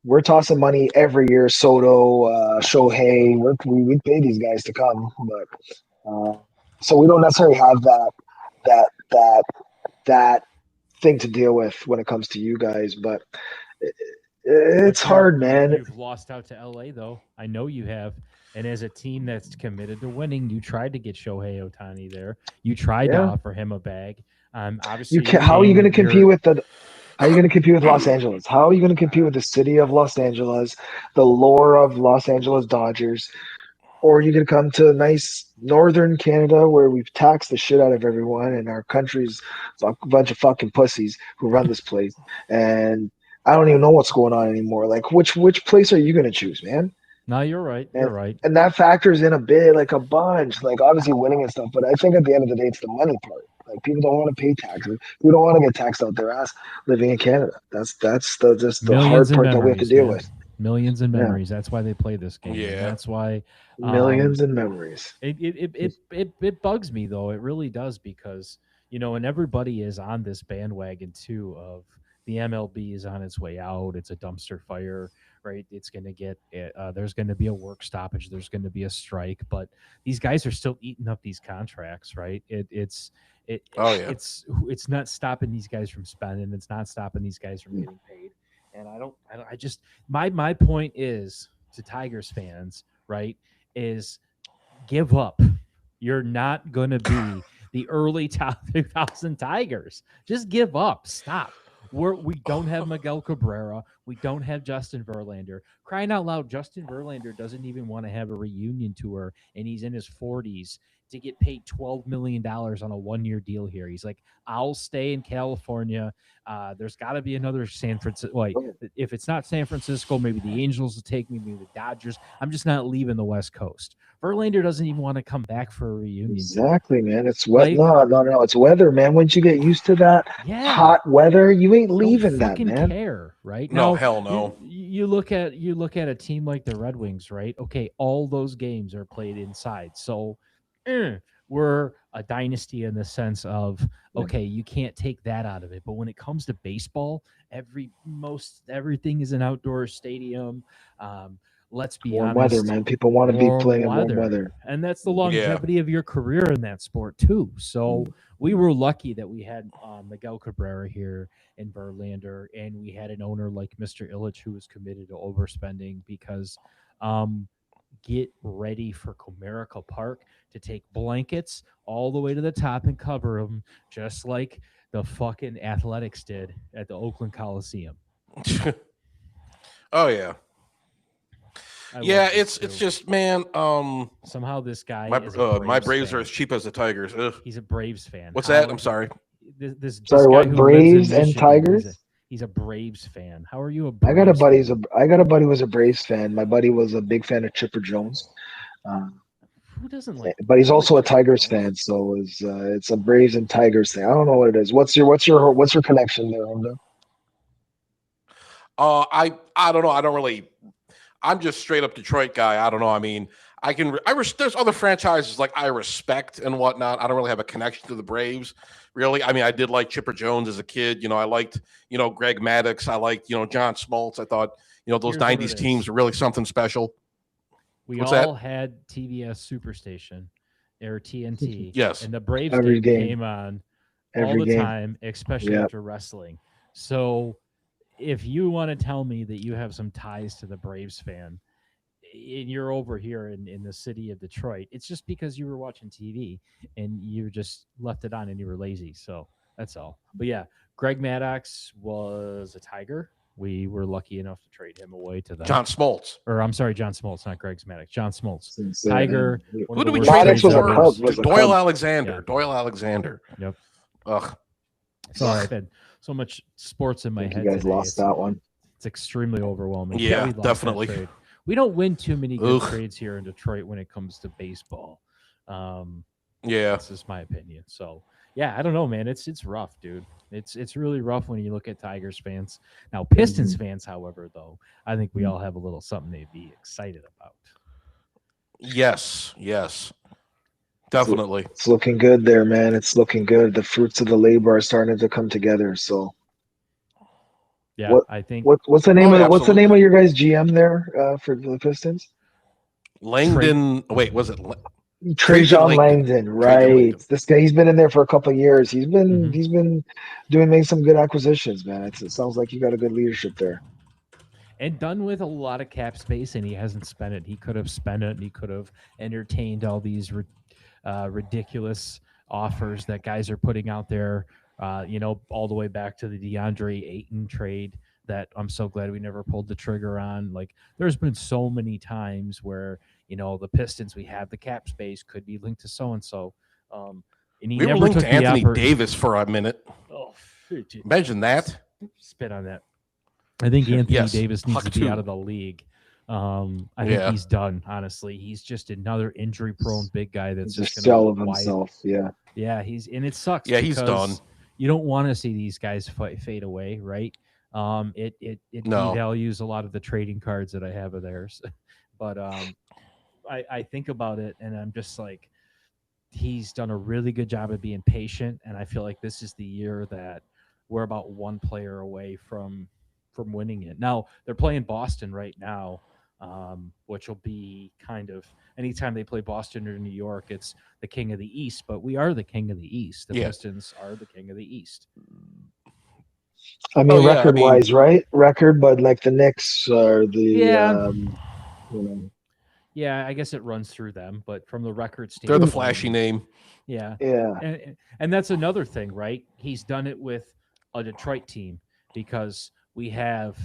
we're tossing money every year. Soto, Shohei, we pay these guys to come, but so we don't necessarily have that thing to deal with when it comes to you guys. But it's hard, man. You've lost out to LA, though. I know you have. And as a team that's committed to winning, you tried to get Shohei Ohtani there. You tried to offer him a bag. Obviously, how are you going to compete with How are you going to compete with Los Angeles? How are you going to compete with the city of Los Angeles, the lore of Los Angeles Dodgers? Or are you going to come to nice northern Canada where we've taxed the shit out of everyone and our country's a bunch of fucking pussies who run this place? And I don't even know what's going on anymore. Like, which place are you going to choose, man? No, you're right. You're right. And that factors in a bit, like a bunch, like obviously winning and stuff. But I think at the end of the day, it's the money part. Like people don't want to pay taxes. We don't want to get taxed out their ass living in Canada. That's the hard part that we have to deal with. Millions in memories. That's why they play this game. Yeah. That's why millions in memories. It bugs me though. It really does because and everybody is on this bandwagon too of the MLB is on its way out. It's a dumpster fire. Right, it's going to get. There's going to be a work stoppage. There's going to be a strike, but these guys are still eating up these contracts. Right, it's not stopping these guys from spending. It's not stopping these guys from getting paid. And I just my point is to Tigers fans, right, is give up. You're not going to be the early top 2000 Tigers. Just give up. Stop. We don't have Miguel Cabrera. We don't have Justin Verlander. Crying out loud, Justin Verlander doesn't even want to have a reunion tour, and he's in his 40s to get paid $12 million on a 1-year deal here. He's like, I'll stay in California. There's got to be another San Francisco. Like, if it's not San Francisco, maybe the Angels will take me, maybe the Dodgers. I'm just not leaving the West Coast. Verlander doesn't even want to come back for a reunion. Exactly, man. It's wet. Like, no. It's weather, man. Once you get used to that hot weather, you ain't leaving that, man. Care, right? No, now, hell no. You look at a team like the Red Wings, right? Okay, all those games are played inside, so we're a dynasty in the sense of, okay, you can't take that out of it. But when it comes to baseball, everything is an outdoor stadium. Let's be warm honest. Weather, man. People want to be playing in warm weather. And that's the longevity of your career in that sport, too. So we were lucky that we had Miguel Cabrera here in Verlander, and we had an owner like Mr. Illich who was committed to overspending because get ready for Comerica Park to take blankets all the way to the top and cover them, just like the fucking Athletics did at the Oakland Coliseum. Oh, yeah. It's just, man. Somehow this guy my Braves are as cheap as the Tigers. Ugh. He's a Braves fan. What's that? I'm sorry. This sorry, guy what? who Braves lives in and Michigan, Tigers? He's a Braves fan. How are you a Braves I got a buddy fan? who was a Braves fan. My buddy was a big fan of Chipper Jones. Who doesn't like? But he's also a Tigers fan, so it's a Braves and Tigers thing. I don't know what it is. What's your connection there, Honda? I don't know. I don't really. I'm just straight up Detroit guy. I don't know. I mean, there's other franchises like I respect and whatnot. I don't really have a connection to the Braves, really. I mean, I did like Chipper Jones as a kid. I liked, Greg Maddux. I liked, John Smoltz. I thought, those 90s teams were really something special. We all had TBS Superstation or TNT. Yes. And the Braves game came on all the time, especially after wrestling. So if you want to tell me that you have some ties to the Braves fan and you're over here in the city of Detroit, it's just because you were watching TV and you just left it on and you were lazy. So that's all. But yeah, Greg Maddux was a Tiger. We were lucky enough to trade him away to the John Smoltz. Or I'm sorry, John Smoltz, not Greg Maddux. John Smoltz. Tiger. Who did we trade him for? Doyle Alexander. Yeah. Doyle Alexander. Yep. Ugh. Sorry, I've had so much sports in my head. You guys lost that one. It's extremely overwhelming. Yeah, definitely. We don't win too many good trades here in Detroit when it comes to baseball. This is my opinion. So yeah, I don't know, man. It's rough, dude. It's really rough when you look at Tigers fans. Now, Pistons fans, however, though, I think we all have a little something to be excited about. Yes. Definitely. It's looking good there, man. It's looking good. The fruits of the labor are starting to come together. So yeah, I think what's the name what's the name of your guys' GM there for the Pistons? Langdon. Wait, was it Trajan Langdon, right? This guy, he's been in there for a couple of years. He's been making some good acquisitions, man. It sounds like you got a good leadership there. And done with a lot of cap space, and he hasn't spent it. He could have spent it, and he could have entertained all these ridiculous offers that guys are putting out there. All the way back to the DeAndre Ayton trade that I'm so glad we never pulled the trigger on. Like, there's been so many times where, the Pistons, we have the cap space, could be linked to so-and-so. And we were linked to Anthony Davis for a minute. Oh, imagine that. Spit on that. I think Anthony Davis needs to be out of the league. I think he's done, honestly. He's just another injury-prone big guy that's just going to shell of himself. Yeah. Yeah, and it sucks. Yeah, he's done. You don't want to see these guys fade away, right? It devalues a lot of the trading cards that I have of theirs. But I think about it, and I'm just like, he's done a really good job of being patient, and I feel like this is the year that we're about one player away from winning it. Now, they're playing Boston right now, which will be kind of, anytime they play Boston or New York, it's the king of the East, but we are the king of the East. The Pistons are the king of the East. I mean, record-wise, right? Record, but like the Knicks are the, Yeah, I guess it runs through them, but from the record standpoint, they're the flashy name. Yeah. And that's another thing, right? He's done it with a Detroit team because we have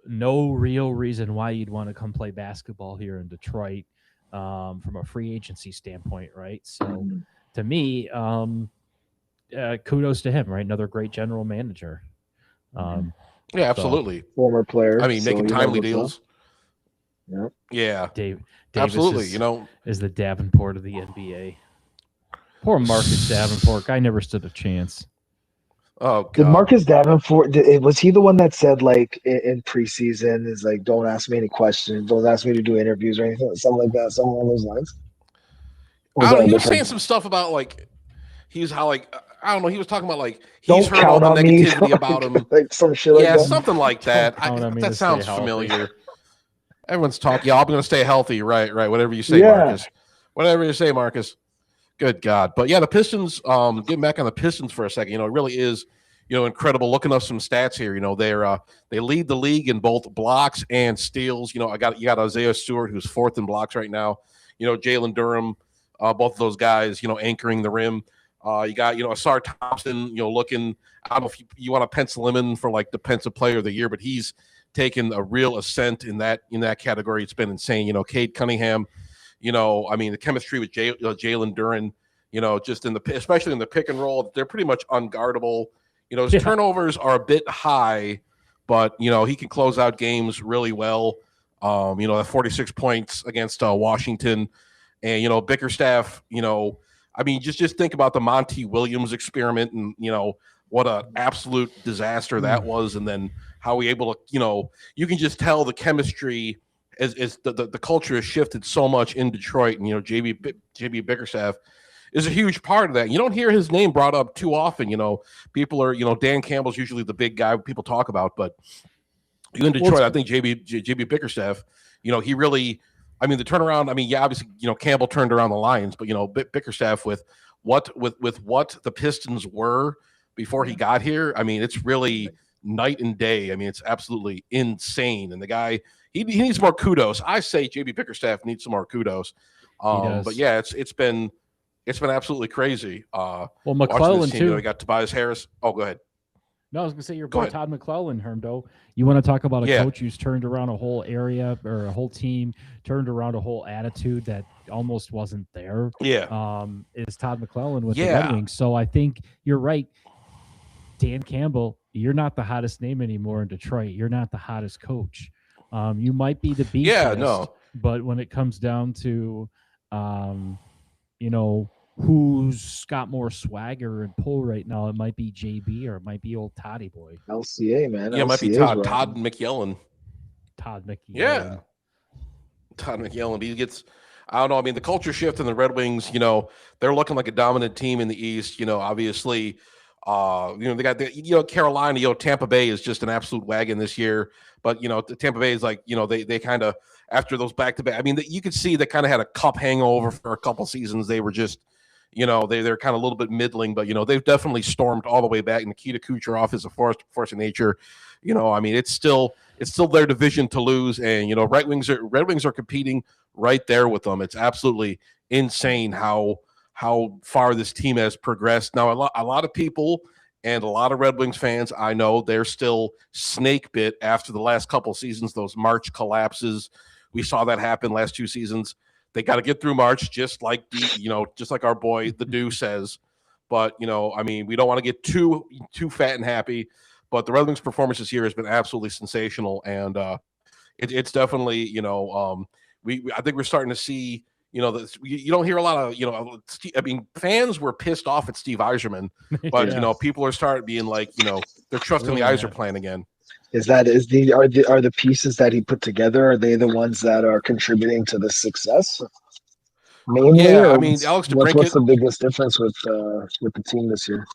no real reason why you'd want to come play basketball here in Detroit. from a free agency standpoint, right? So Mhm. to me, kudos to him, right? Another great general manager. Um, Yeah, so absolutely. Former player, I mean, so making he knows timely what's up. deals. Yeah. Yeah, Dave Davis absolutely. You know, is the Davenport of the NBA. Poor Marcus Davenport. Guy never stood a chance. oh Did God. Marcus Davenport? Was he the one that said like in preseason is like, "Don't ask me any questions, don't ask me to do interviews or anything, something like that, something along those lines"? Or was I that don't a know. He was saying different? some stuff about like he's how like I don't know. He was talking about like he's Don't heard all count the on me, negativity about him. like some shit like Yeah, that. something like Don't that. count on me That to stay sounds healthy. familiar. Everyone's talking. Yeah, I'm going to stay healthy. Right, right. Whatever you say, Yeah, Marcus. Whatever you say, Marcus. Good God. But yeah, the Pistons, getting back on the Pistons for a second, it really is, incredible. Looking up some stats here, they lead the league in both blocks and steals. You got Isaiah Stewart, who's fourth in blocks right now. Jalen Durham, both of those guys, anchoring the rim. You got, Asar Thompson, looking, I don't know if you want to pencil him in for like defensive player of the year, but he's taken a real ascent in that category. It's been insane. Cade Cunningham, the chemistry with Jalen Duren, just especially in the pick and roll, they're pretty much unguardable. His Yeah. turnovers are a bit high, but he can close out games really well. That 46 points against Washington, and Bickerstaff. Just think about the Monty Williams experiment, and what an absolute disaster that was, and then how we able to, you can just tell the chemistry as the culture has shifted so much in Detroit, and JB Bickerstaff is a huge part of that. You don't hear his name brought up too often. People are Dan Campbell's usually the big guy people talk about, but you in Well, Detroit, I think JB Bickerstaff, he really, the turnaround. Yeah, obviously, Campbell turned around the Lions, but Bickerstaff with what the Pistons were before he got here. It's really night and day. It's absolutely insane. And the guy, he needs more kudos. I say JB Bickerstaff needs some more kudos. he But does. yeah, it's been absolutely crazy. Well, Watching this McClellan team, too. you got Tobias Harris. Oh, go ahead. No, I was gonna say your Go boy ahead. Todd McClellan, Hermdo. You want to talk about a Yeah. coach who's turned around a whole area or a whole team, turned around a whole attitude that almost wasn't there. Yeah. Is Todd McClellan with the Red Yeah. Wings. So I think you're right. Dan Campbell, you're not the hottest name anymore in Detroit. You're not the hottest coach. You might be the beastest, Yeah. No. but when it comes down to, um, who's got more swagger and pull right now, it might be JB or it might be old Toddy boy, LCA, man. Yeah, it might be LCA is Todd right. McYellen. Todd McYellen. Yeah. Todd McYellen. He gets, I don't know. The culture shift in the Red Wings, they're looking like a dominant team in the East. Obviously, they got Carolina, Tampa Bay is just an absolute wagon this year. But, the Tampa Bay is like, they kind of, after those back-to-back, you could see they kind of had a cup hangover for a couple seasons. They were just, they're kind of a little bit middling, but, they've definitely stormed all the way back. Nikita Kucherov is a force of nature. It's still their division to lose. And, Red Wings are competing right there with them. It's absolutely insane how far this team has progressed. Now, a lot of people and a lot of Red Wings fans, I know they're still snake bit after the last couple seasons, those March collapses. We saw that happen last 2 seasons. They got to get through March, just like our boy, the Dew says. But, we don't want to get too fat and happy. But the Red Wings performance this year has been absolutely sensational. And it's definitely, I think we're starting to see, you don't hear a lot of, fans were pissed off at Steve Yzerman, but, Yeah. people are starting being like, they're trusting Really the Yzer mad. plan again. Are the pieces that he put together? Are they the ones that are contributing to the success mainly? Yeah, or Alex what's DeBrincat, the biggest difference with the team this year?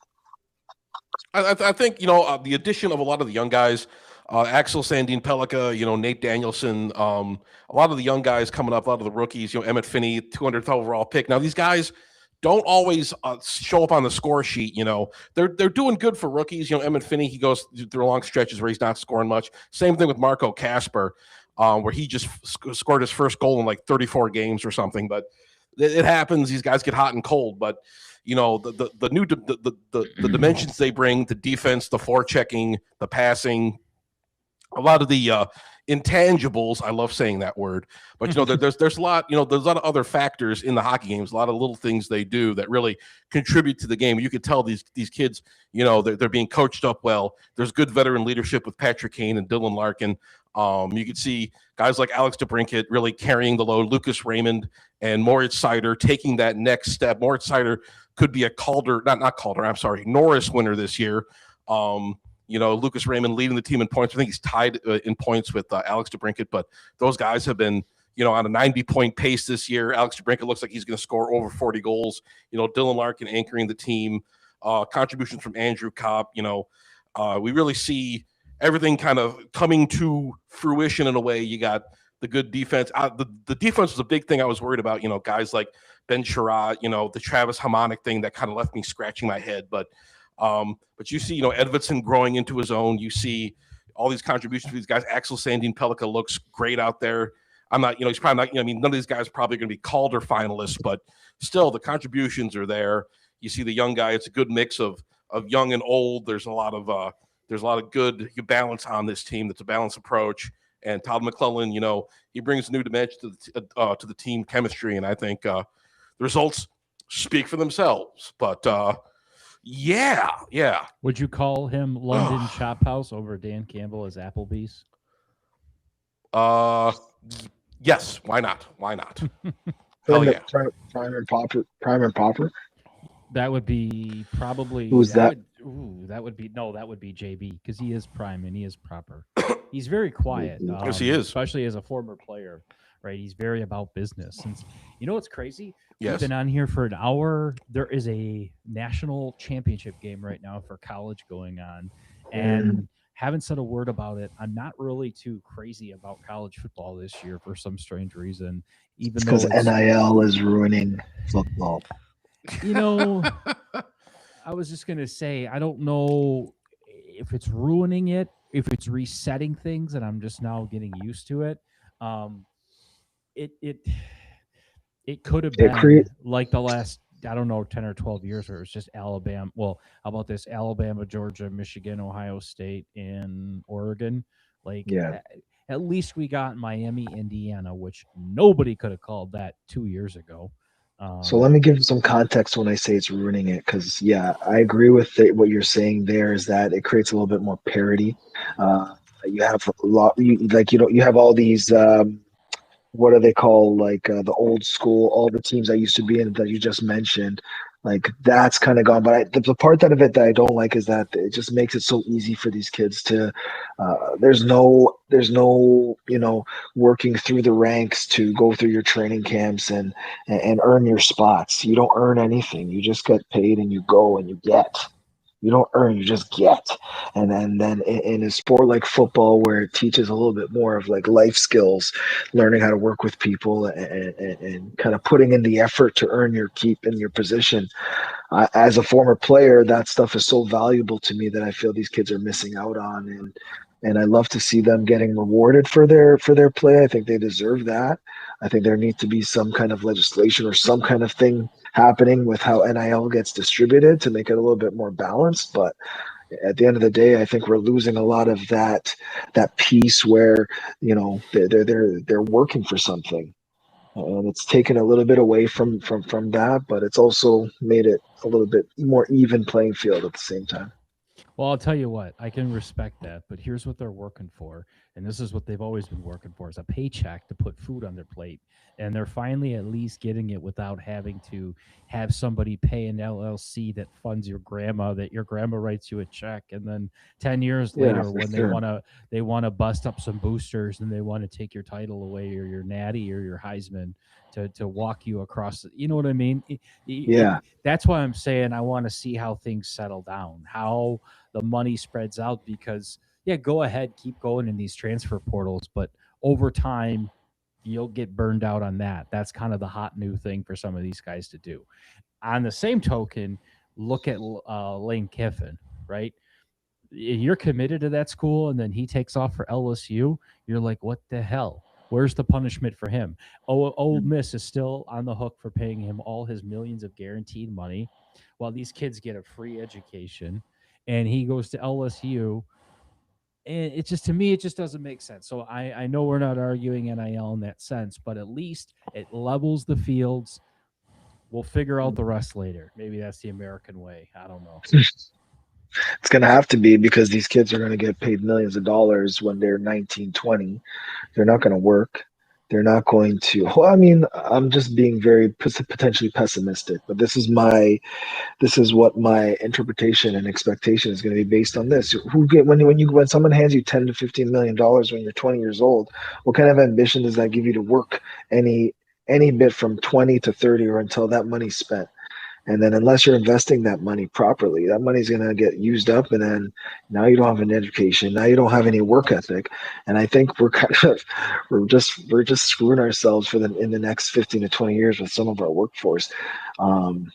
I think, the addition of a lot of the young guys, Axel Sandin Pelika, Nate Danielson, a lot of the young guys coming up, a lot of the rookies, Emmett Finney, 200th overall pick. Now, these guys don't always show up on the score sheet. They're doing good for rookies. Emmett Finney, he goes through long stretches where he's not scoring much. Same thing with Marco Casper, where he just scored his first goal in like 34 games or something. But it happens. These guys get hot and cold. But the new the dimensions they bring, the defense, the forechecking, the passing, a lot of the intangibles. I love saying that word, but there's a lot, there's a lot of other factors in the hockey games, a lot of little things they do that really contribute to the game. You could tell these kids, they're being coached up well. There's good veteran leadership with Patrick Kane and Dylan Larkin. You could see guys like Alex DeBrincat really carrying the load, Lucas Raymond and Moritz Seider taking that next step. Moritz Seider could be a Norris winner this year. Lucas Raymond leading the team in points. I think he's tied in points with Alex DeBrincat, but those guys have been, on a 90-point pace this year. Alex DeBrincat looks like he's going to score over 40 goals. Dylan Larkin anchoring the team, contributions from Andrew Kopp. We really see everything kind of coming to fruition in a way. You got the good defense. The defense was a big thing I was worried about. Guys like Ben Sherratt, the Travis Hamonic thing that kind of left me scratching my head. But you see, Edvardson growing into his own. You see all these contributions for these guys. Axel Sandin Pellikka looks great out there. I'm not, he's probably not, none of these guys are probably going to be Calder finalists, but still the contributions are there. You see the young guy. It's a good mix of young and old. There's a lot of good balance on this team. That's a balanced approach. And Todd McClellan, he brings a new dimension to the team chemistry. And I think the results speak for themselves. But yeah. Would you call him London Chop House over Dan Campbell as Applebee's? Yes. Why not? Hell yeah. Prime and Popper. That would be probably. Who's that? That would be JB, because he is prime and he is proper. He's very quiet. Yes, he is. Especially as a former player, right? He's very about business. Since what's crazy? Yes. We've been on here for an hour. There is a national championship game right now for college going on, and haven't said a word about it. I'm not really too crazy about college football this year for some strange reason. Even because NIL is ruining football. I was just gonna say, I don't know if it's ruining it, if it's resetting things, and I'm just now getting used to it. It could have been like the last, I don't know, 10 or 12 years where it was just Alabama. Well, how about this? Alabama, Georgia, Michigan, Ohio State, and Oregon. At least we got Miami, Indiana, which nobody could have called that 2 years ago. So let me give some context when I say it's ruining it, because I agree with what you're saying. There is that it creates a little bit more parity. You have a lot, you have all these. What do they call, the old school, all the teams I used to be in that you just mentioned, that's kind of gone. But the part that I don't like is that it just makes it so easy for these kids to there's no working through the ranks to go through your training camps and earn your spots. You don't earn anything. You just get paid and you go and you get. You don't earn, you just get. And then in a sport like football, where it teaches a little bit more of life skills, learning how to work with people and kind of putting in the effort to earn your keep in your position. As a former player, that stuff is so valuable to me that I feel these kids are missing out on. And I love to see them getting rewarded for their play. I think they deserve that. I think there needs to be some kind of legislation or some kind of thing happening with how NIL gets distributed to make it a little bit more balanced. But at the end of the day, I think we're losing a lot of that piece where they're working for something, and it's taken a little bit away from that, but it's also made it a little bit more even playing field at the same time. Well, I'll tell you what, I can respect that, but here's what they're working for, and this is what they've always been working for, is a paycheck to put food on their plate. And they're finally at least getting it without having to have somebody pay an LLC that funds your grandma, that your grandma writes you a check, and then 10 years later when they want to bust up some boosters and they want to take your title away, or your natty or your Heisman, to walk you across, you know what I mean? That's why I'm saying I want to see how things settle down, how the money spreads out, because go ahead, keep going in these transfer portals, but over time you'll get burned out on that. That's kind of the hot new thing for some of these guys to do. On the same token, look at Lane Kiffin, right? You're committed to that school, and then he takes off for LSU. You're like, what the hell? Where's the punishment for him? Ole Miss is still on the hook for paying him all his millions of guaranteed money, while these kids get a free education, and he goes to LSU. And it just, to me, it just doesn't make sense. So I know we're not arguing NIL in that sense, but at least it levels the fields. We'll figure out the rest later. Maybe that's the American way. I don't know. It's going to have to be because these kids are going to get paid millions of dollars when they're 19, 20. They're not going to work. They're not going to. Well, I mean, I'm just being very potentially pessimistic, but this is what my interpretation and expectation is going to be based on this. Who get when someone hands you 10 to 15 million dollars when you're 20 years old, what kind of ambition does that give you to work any bit from 20 to 30 or until that money's spent? And then unless you're investing that money properly, that money's going to get used up. And then now you don't have an education. Now you don't have any work ethic. And I think we're just screwing ourselves in the next 15 to 20 years with some of our workforce. Um,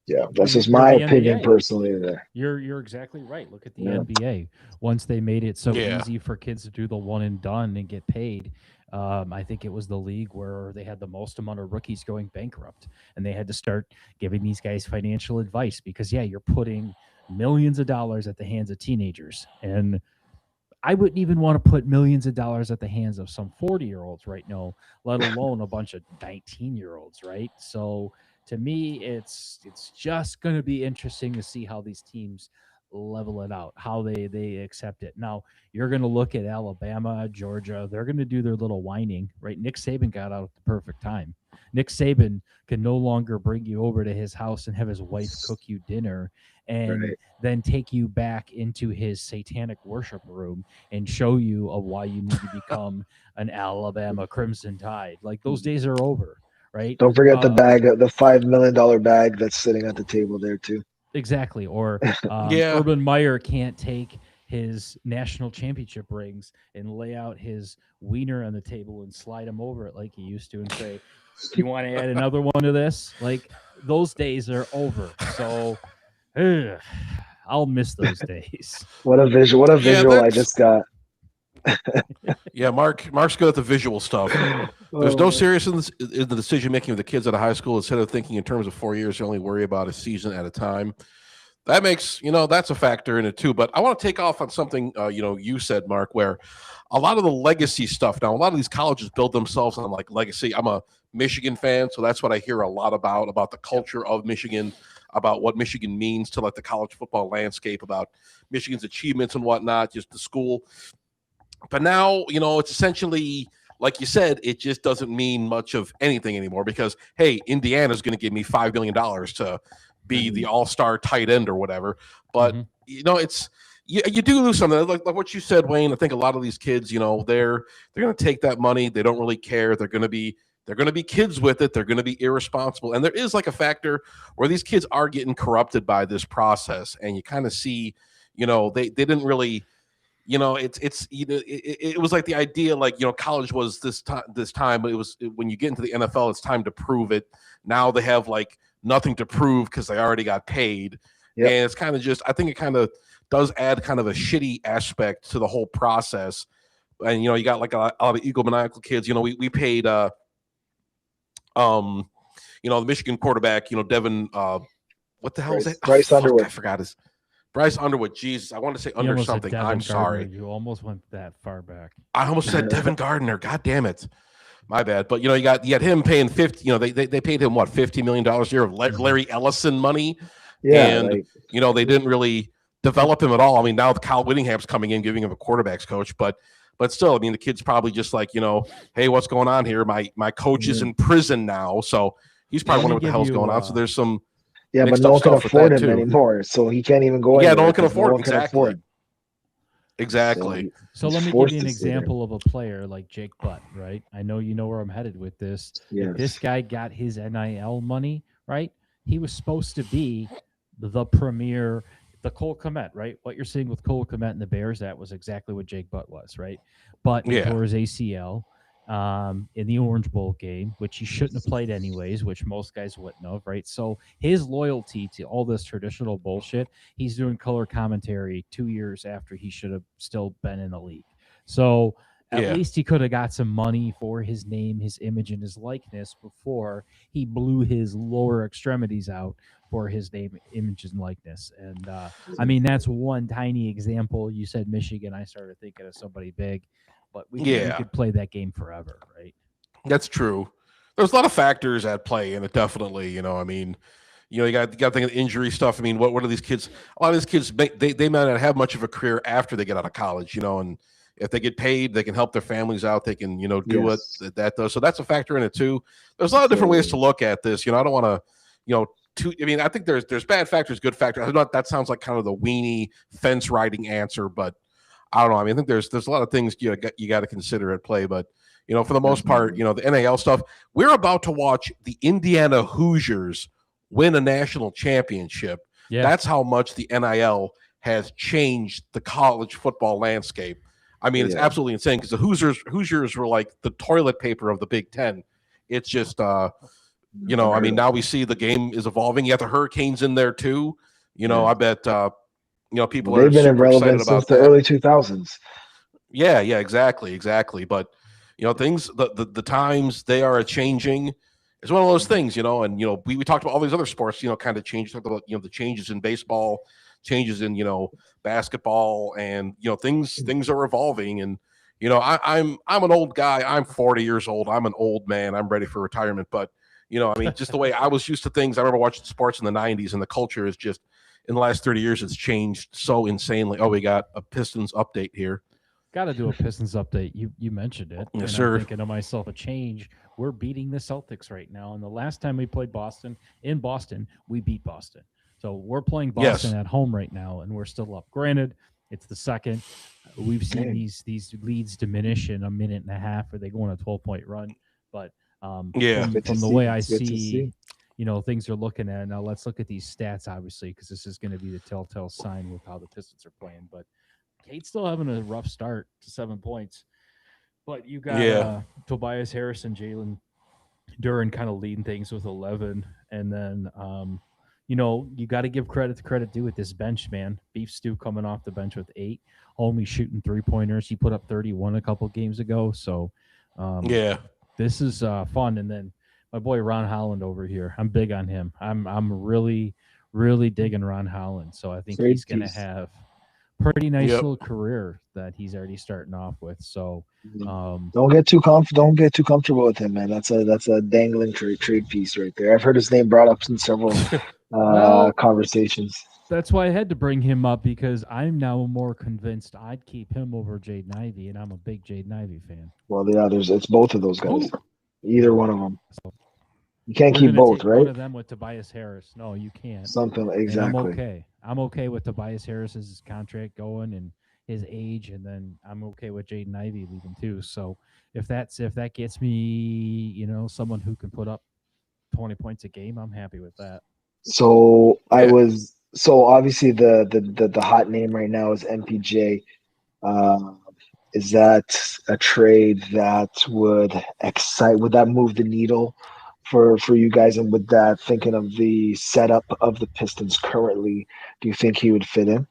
yeah, Well, that's just you're my the opinion NBA. personally there. You're exactly right. Look at the Yeah. NBA. Once they made it so Yeah. easy for kids to do the one and done and get paid, I think it was the league where they had the most amount of rookies going bankrupt, and they had to start giving these guys financial advice because, yeah, you're putting millions of dollars at the hands of teenagers, and I wouldn't even want to put millions of dollars at the hands of some 40-year-olds right now, let alone a bunch of 19-year-olds, right? So to me, it's just going to be interesting to see how these teams level it out, how they accept it. Now, you're going to look at Alabama, Georgia, they're going to do their little whining, right? Nick Saban got out at the perfect time. Nick Saban can no longer bring you over to his house and have his wife cook you dinner and Right. then take you back into his satanic worship room and show you of why you need to become an Alabama Crimson Tide. Like those days are over, right? Don't forget the Uh, bag, the $5 million bag that's sitting at the table there too. exactly. Or Yeah. Urban Meyer can't take his national championship rings and lay out his wiener on the table and slide him over it like he used to and say, "Do you want to add another one to this?" Like those days are over. So ugh, I'll miss those days. What a visual! What a Yeah, visual I that's just got. yeah. Mark's good at the visual stuff. There's no Oh, seriousness in the decision making of the kids at a high school. Instead of thinking in terms of 4 years, they only worry about a season at a time. That makes that's a factor in it too. But I want to take off on something you said, Mark, where a lot of the legacy stuff now, a lot of these colleges build themselves on like legacy. I'm a Michigan fan, so that's what I hear a lot about the Yep. culture of Michigan, about what Michigan means to like the college football landscape, about Michigan's achievements and whatnot, just the school. But now, it's essentially like you said, it just doesn't mean much of anything anymore because hey, Indiana's going to give me $5 million to be the all-star tight end or whatever. But Mm-hmm. it's you do lose something like what you said, Wayne. I think a lot of these kids, they're going to take that money. They don't really care. They're going to be kids with it. They're going to be irresponsible, and there is like a factor where these kids are getting corrupted by this process, and you kind of see, they didn't really it was like the idea like college was this time but when you get into the NFL it's time to prove it. Now they have like nothing to prove because they already got paid. yep. And it's kind of just I think it kind of does add kind of a shitty aspect to the whole process. And you got like a lot of egomaniacal kids. We paid the Michigan quarterback, Devin what the hell was that? Oh, Bryce fuck, I Underwood. forgot his Bryce Underwood. Jesus, I want to say You under almost said something. Devin I'm Gardner. sorry. You almost went that far back. I almost said Devin Gardner. God damn it. My bad. But you had him paying 50, they paid him what, $50 million a year of Larry Ellison money. Yeah, And, like they didn't really develop him at all. I mean, now Kyle Whittingham's coming in, giving him a quarterback's coach, but still, I mean, the kid's probably just like, hey, what's going on here? My coach is in prison now. So he's Let probably me wondering what the give hell's you going on. So there's some yeah, but mixed no up one can stuff with afford that him too. anymore, so he can't even go Yeah, no anywhere one can because no afford one can afford exactly. him. So Exactly. So he's let me give forced you an to stay there. example of a player like Jake Butt, right? I know you know where I'm headed with this. If this Yes, guy got his NIL money, right? He was supposed to be the premier, the Cole Kmet, right? What you're seeing with Cole Kmet and the Bears, that was exactly what Jake Butt was, right? But he Yeah. tore his ACL in the Orange Bowl game, which he shouldn't have played anyways, which most guys wouldn't have, right? So his loyalty to all this traditional bullshit, he's doing color commentary 2 years after he should have still been in the league. So At Yeah. least he could have got some money for his name, his image, and his likeness before he blew his lower extremities out for his name, image, and likeness. And I mean, that's one tiny example. You said Michigan. I started thinking of somebody big, but we Yeah. could play that game forever, right? That's true. There's a lot of factors at play, and it definitely, I mean, you got to think of injury stuff. I mean, what are these kids? A lot of these kids, they might not have much of a career after they get out of college, and if they get paid, they can help their families out. They can, do what that does. So that's a factor in it too. There's a lot of different ways to look at this. I don't want to, I mean, I think there's bad factors, good factors. That sounds like kind of the weenie fence riding answer, but I don't know. I mean, I think there's a lot of things you got to consider at play, but. For the most part, the NAL stuff, we're about to watch the Indiana Hoosiers win a national championship. Yeah. That's how much the NIL has changed the college football landscape. I mean, it's absolutely insane because the Hoosiers were like the toilet paper of the Big Ten. It's just, I mean, now we see the game is evolving. You have the Hurricanes in there too. I bet, people they've are been super excited irrelevant since about the early 2000s. Yeah, exactly. But things the times they are changing. It's one of those things, and we talked about all these other sports, kind of change. Talked about the changes in baseball, changes in basketball, and things are evolving. And I'm an old guy. I'm 40 years old. I'm an old man. I'm ready for retirement. But I mean, just the way I was used to things. I remember watching sports in the 90s, and the culture is just in the last 30 years, it's changed so insanely. Oh, we got a Pistons update here. Got to do a Pistons update. You mentioned it. Yes, and sir. I'm thinking to myself, a change. We're beating the Celtics right now. And the last time we played in Boston, we beat Boston. So we're playing Boston at home right now, and we're still up. Granted, it's the second. We've seen these leads diminish in a minute and a half, or they go on a 12-point run. But from the way I see, things are looking at. Now let's look at these stats, obviously, because this is going to be the telltale sign with how the Pistons are playing. But Kate's still having a rough start to 7 points. But you got Tobias Harris and Jalen Duran kind of leading things with 11. And then, you got to give credit to credit due with this bench, man. Beef Stew coming off the bench with 8, only shooting 3-pointers. He put up 31 a couple games ago. So, this is fun. And then my boy Ron Holland over here, I'm big on him. I'm really, really digging Ron Holland. So I think he's going to have pretty nice little career that he's already starting off with. So don't get too comfortable with him, man. That's a dangling trade piece right there. I've heard his name brought up in several conversations. That's why I had to bring him up, because I'm now more convinced I'd keep him over Jaden Ivey, and I'm a big Jaden Ivey fan. Well, yeah, it's both of those guys. Either one of them. You can't keep both, right? One of them with Tobias Harris. No, you can't. Something exactly. And I'm okay. I'm okay with Tobias Harris's contract going and his age, and then I'm okay with Jaden Ivey leaving too. So if that gets me, someone who can put up 20 points a game, I'm happy with that. So obviously the hot name right now is MPJ. Is that a trade that would that move the needle for you guys? And with that, thinking of the setup of the Pistons currently, do you think he would fit in?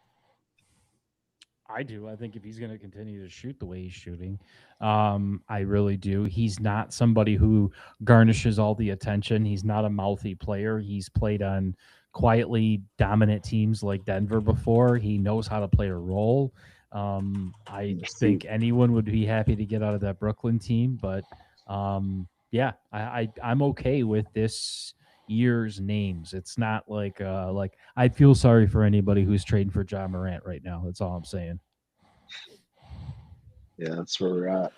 I do. I think if he's going to continue to shoot the way he's shooting, I really do. He's not somebody who garnishes all the attention. He's not a mouthy player. He's played on quietly dominant teams like Denver before. He knows how to play a role. I think anyone would be happy to get out of that Brooklyn team, but I'm okay with this year's names. It's not like I feel sorry for anybody who's trading for John Morant right now. That's all I'm saying. Yeah, that's where we're at.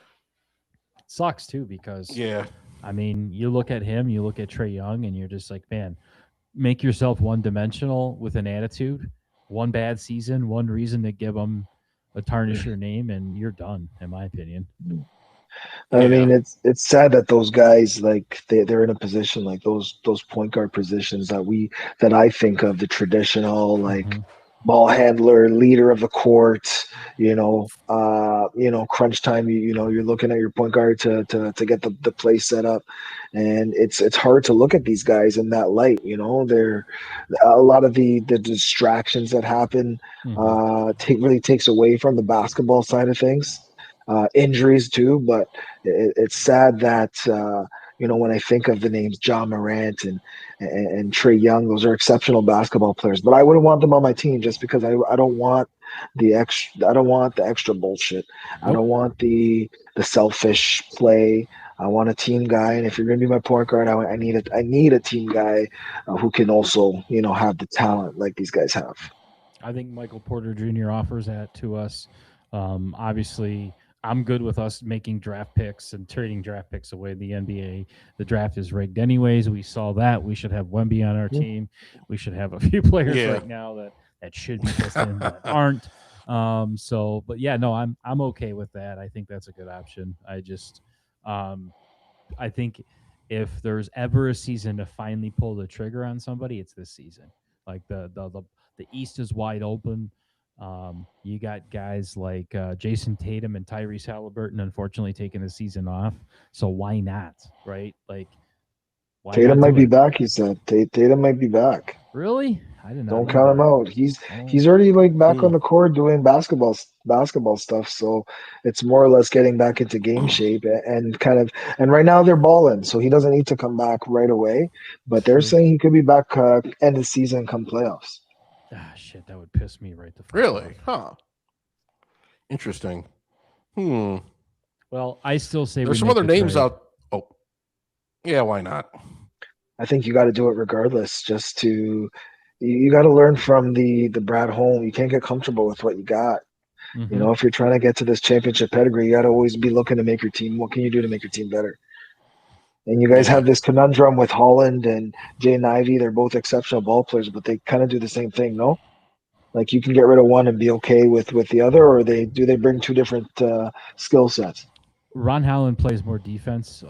It sucks too, because I mean, you look at him, you look at Trae Young, and you're just like, man, make yourself one-dimensional with an attitude. One bad season, one reason to give him a tarnish your name, and you're done, in my opinion. I mean, it's sad that those guys, like they're in a position like those point guard positions that I think of, the traditional ball handler, leader of the court, crunch time, you're looking at your point guard to get the play set up. And it's hard to look at these guys in that light. They're a lot of the distractions that happen really takes away from the basketball side of things. injuries too. But it's sad that when I think of the names John Morant and Trey Young, those are exceptional basketball players. But I wouldn't want them on my team just because I don't want the extra. I don't want the extra bullshit. I Nope. don't want the selfish play. I want a team guy, and if you're going to be my point guard, I need a team guy who can also have the talent like these guys have. I think Michael Porter Jr. offers that to us. Obviously, I'm good with us making draft picks and trading draft picks away in the NBA. The draft is rigged anyways. We saw that. We should have Wemby on our team. We should have a few players Yeah. right now that should be pissed in that aren't. But yeah, no, I'm okay with that. I think that's a good option. I think if there's ever a season to finally pull the trigger on somebody, it's this season. Like the East is wide open. You got guys like Jason Tatum and Tyrese Halliburton, unfortunately taking the season off. So why not, right? Like, why Tatum not might do be it? back. He said Tatum might be back. Really? I did not Don't know count him that. out. Oh, He's already like back Hmm. on the court doing basketball stuff. So it's more or less getting back into game shape and kind of. And right now they're balling, so he doesn't need to come back right away. But they're true. saying he could be back end of season come playoffs. Shit, that would piss me right the fuck Really? off. Huh. Interesting. Hmm. Well, I still say There's we some make other the names trade. out. Oh, yeah. Why not? I think you got to do it regardless. Just to you got to learn from the Brad Holm. You can't get comfortable with what you got. Mhm. If you're trying to get to this championship pedigree, you got to always be looking to make your team. What can you do to make your team better? And you guys Yeah. have this conundrum with Holland and Jay Ivey. They're both exceptional ball players, but they kind of do the same thing, no? Like you can get rid of one and be okay with the other, or they bring two different skill sets? Ron Howland plays more defense,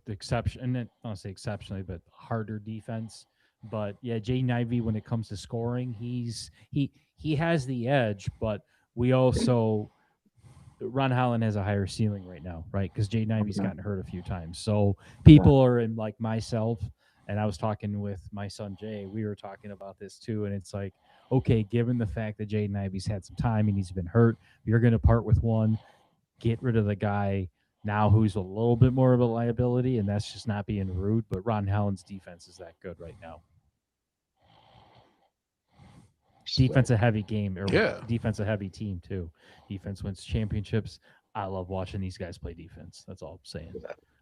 exception. I don't say exceptionally, but harder defense. But yeah, Jay Ivey, when it comes to scoring, he has the edge. But we also Ron Howland has a higher ceiling right now, right? Because Jay Ivey's Okay. gotten hurt a few times. So Yeah. people are in like myself, and I was talking with my son Jay. We were talking about this too, and it's like, okay, given the fact that Jay Ivey's had some time and he's been hurt, you're going to part with one, get rid of the guy now who's a little bit more of a liability, and that's just not being rude. But Ron Howland's defense is that good right now. Defensive heavy game or Yeah. defensive heavy team too. Defense wins championships. I love watching these guys play defense. That's all I'm saying.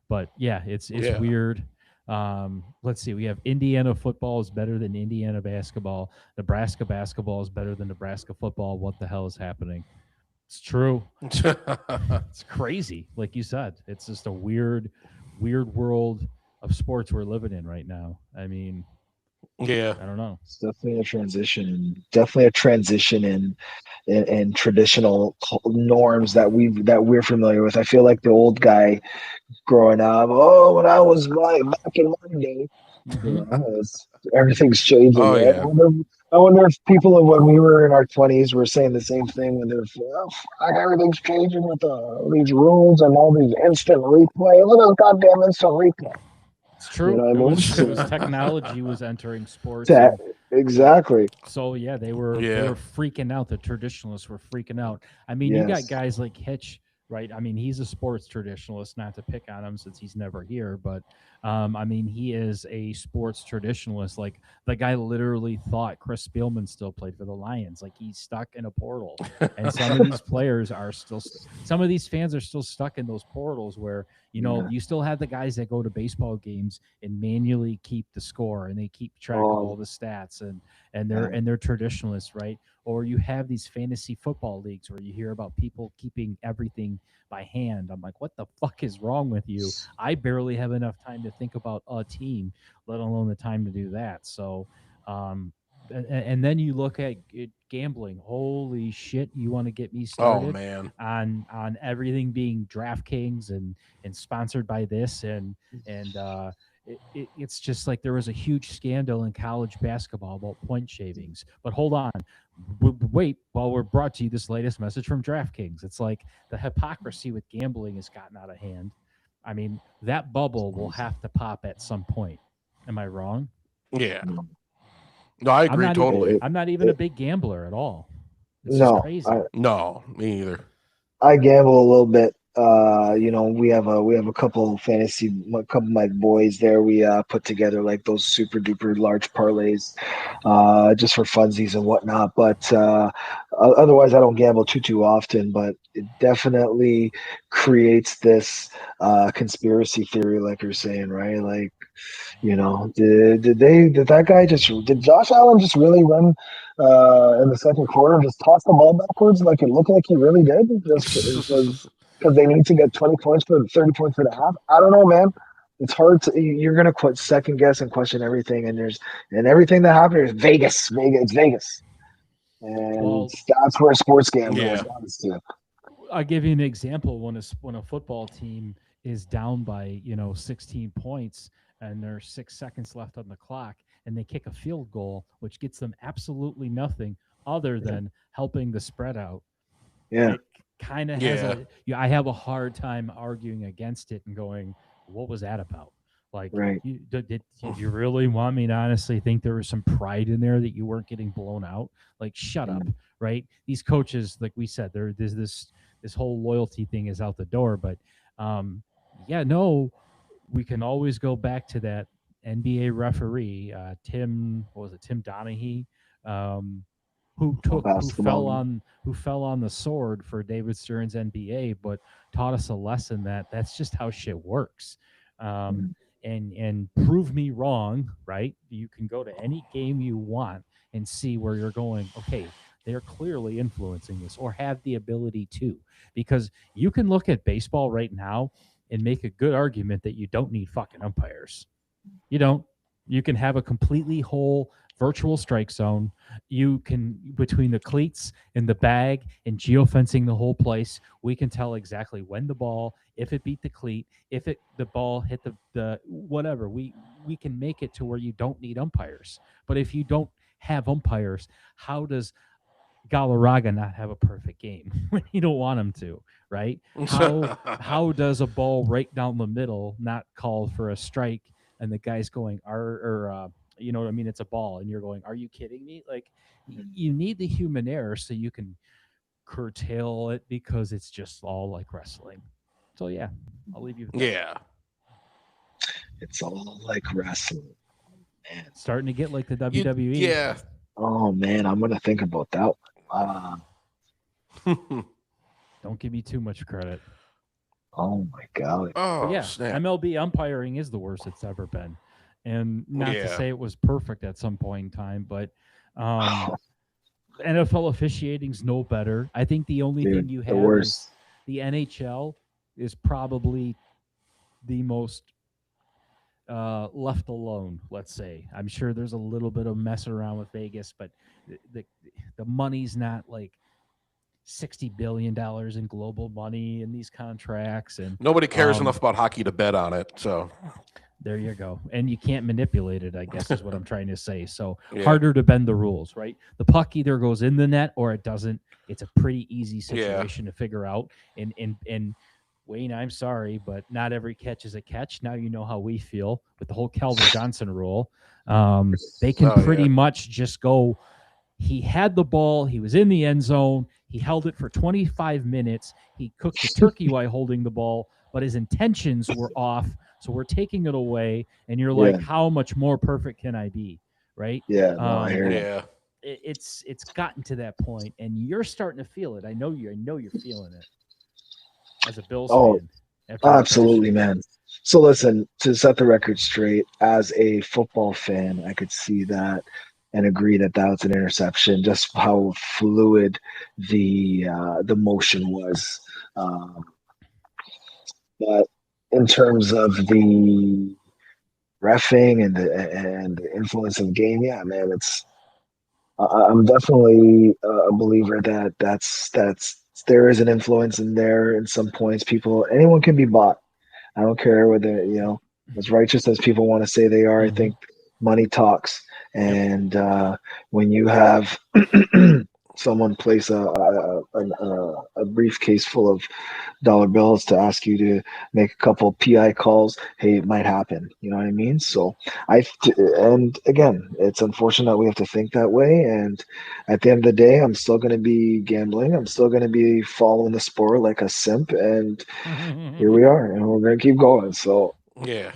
But yeah, it's Yeah. weird. Let's see. We have Indiana football is better than Indiana basketball. Nebraska basketball is better than Nebraska football. What the hell is happening? It's true. It's crazy. Like you said, it's just a weird world of sports we're living in right now. I mean, Yeah. I don't know. It's definitely a transition. Definitely a transition in traditional norms that we're familiar with. I feel like the old guy growing up. Oh, when I was back in my day, Mhm. everything's changing, Oh right? yeah. I wonder if people when we were in our 20s were saying the same thing when they're like everything's changing with these rules and all these instant replay. Look at this goddamn instant replay. It's You true. know what I mean? It was technology was entering sports, That- and exactly. so yeah, they were Yeah. freaking out. The traditionalists were freaking out. I mean, you got Yes. guys like Hitch, right? I mean, he's a sports traditionalist. Not to pick on him since he's never here, but I mean, he is a sports traditionalist. Like the guy literally thought Chris Spielman still played for the Lions. Like he's stuck in a portal, and some of these players are still. Some of these fans are still stuck in those portals where Yeah. you still have the guys that go to baseball games and manually keep the score and they keep track of all the stats and they're traditionalists, right? Or you have these fantasy football leagues where you hear about people keeping everything by hand. I'm like, what the fuck is wrong with you? I barely have enough time to think about a team, let alone the time to do that. So, and then you look at gambling. Holy shit! You want to get me Oh started man. on everything being DraftKings and sponsored by this and it's just like there was a huge scandal in college basketball about point shavings. But hold on, wait, while we're brought to you this latest message from DraftKings, it's like the hypocrisy with gambling has gotten out of hand. I mean, that bubble will have to pop at some point. Am I wrong? Yeah. No, I agree totally. I'm not even a big gambler at all. It's just No, crazy. No, me either. I gamble a little bit. We have a couple a couple of my boys there. We put together like those super duper large parlays, just for funsies and whatnot. But otherwise, I don't gamble too often. But it definitely creates this conspiracy theory, like you're saying, right? Like, did Josh Allen just really run in the second quarter, just toss the ball backwards like it looked like he really did, just because they need to get 20 points for 30 points for the half? I don't know, man. It's hard to, you're gonna quit second guess and question everything, and everything that happened is Vegas, and Well, that's where sports gambling Yeah. is honestly. I'll give you an example. When a football team is down by 16 points and there's 6 seconds left on the clock and they kick a field goal, which gets them absolutely nothing other than helping the spread out, Yeah, it kind of has Yeah. I have a hard time arguing against it and going, what was that about? Like, right. did you really want me to honestly think there was some pride in there that you weren't getting blown out? Like, shut up, right? These coaches, like we said, there's this whole loyalty thing is out the door. But yeah, no, we can always go back to that NBA referee, Tim Donaghy, um, Basketball. who fell on the sword for David Stern's NBA, but taught us a lesson that that's just how shit works. Um, and prove me wrong, right? You can go to any game you want and see where you're going. Okay, they're clearly influencing this or have the ability to, because you can look at baseball right now and make a good argument that you don't need fucking umpires. You don't. You can have a completely whole virtual strike zone. You can, between the cleats and the bag and geofencing the whole place, we can tell exactly when the ball, if it beat the cleat, if the ball hit the whatever. We can make it to where you don't need umpires. But if you don't have umpires, how does Galarraga not have a perfect game when you don't want him to, right? How does a ball right down the middle not call for a strike and the guy's going you know what I mean? It's a ball and you're going, are you kidding me? Like, you need the human error so you can curtail it, because it's just all like wrestling. So yeah, I'll leave you with that. Yeah. It's all like wrestling, man. It's starting to get like the WWE. Yeah. Oh man, I'm gonna think about that one. Don't give me too much credit. Oh my god. But Oh, yeah, snap. MLB umpiring is the worst it's ever been. And not to Yeah. say it was perfect at some point in time, but NFL officiating's no better. I think the only Dude, thing you the have is worst. the NHL is probably the most left alone, let's say. I'm sure there's a little bit of mess around with Vegas, but the money's not like $60 billion in global money in these contracts. And Nobody cares enough about hockey to bet on it. So there you go. And you can't manipulate it, I guess, is what I'm trying to say. So Yeah. harder to bend the rules, right? The puck either goes in the net or it doesn't. It's a pretty easy situation to figure out. And Wayne, I'm sorry, but not every catch is a catch. Now you know how we feel with the whole Calvin Johnson rule. They can pretty much just go, he had the ball, he was in the end zone, he held it for 25 minutes, he cooked the turkey while holding the ball, but his intentions were off, so we're taking it away, and you're like, how much more perfect can I be, right? Yeah, no, I hear you. yeah. It's gotten to that point, and you're starting to feel it. I know you're feeling it as a Bills fan. Absolutely, man. So listen, to set the record straight, as a football fan, I could see that and agree that that was an interception. Just how fluid the motion was, but in terms of the reffing and the influence of the game, yeah, man, I'm definitely a believer that that's there is an influence in there in some points. Anyone can be bought. I don't care whether as righteous as people want to say they are. I think money talks, and when you have someone place a briefcase full of dollar bills to ask you to make a couple of PI calls. Hey, it might happen. You know what I mean? So and again, it's unfortunate we have to think that way. And at the end of the day, I'm still going to be gambling. I'm still going to be following the sport like a simp. And here we are, and we're going to keep going. So Yeah.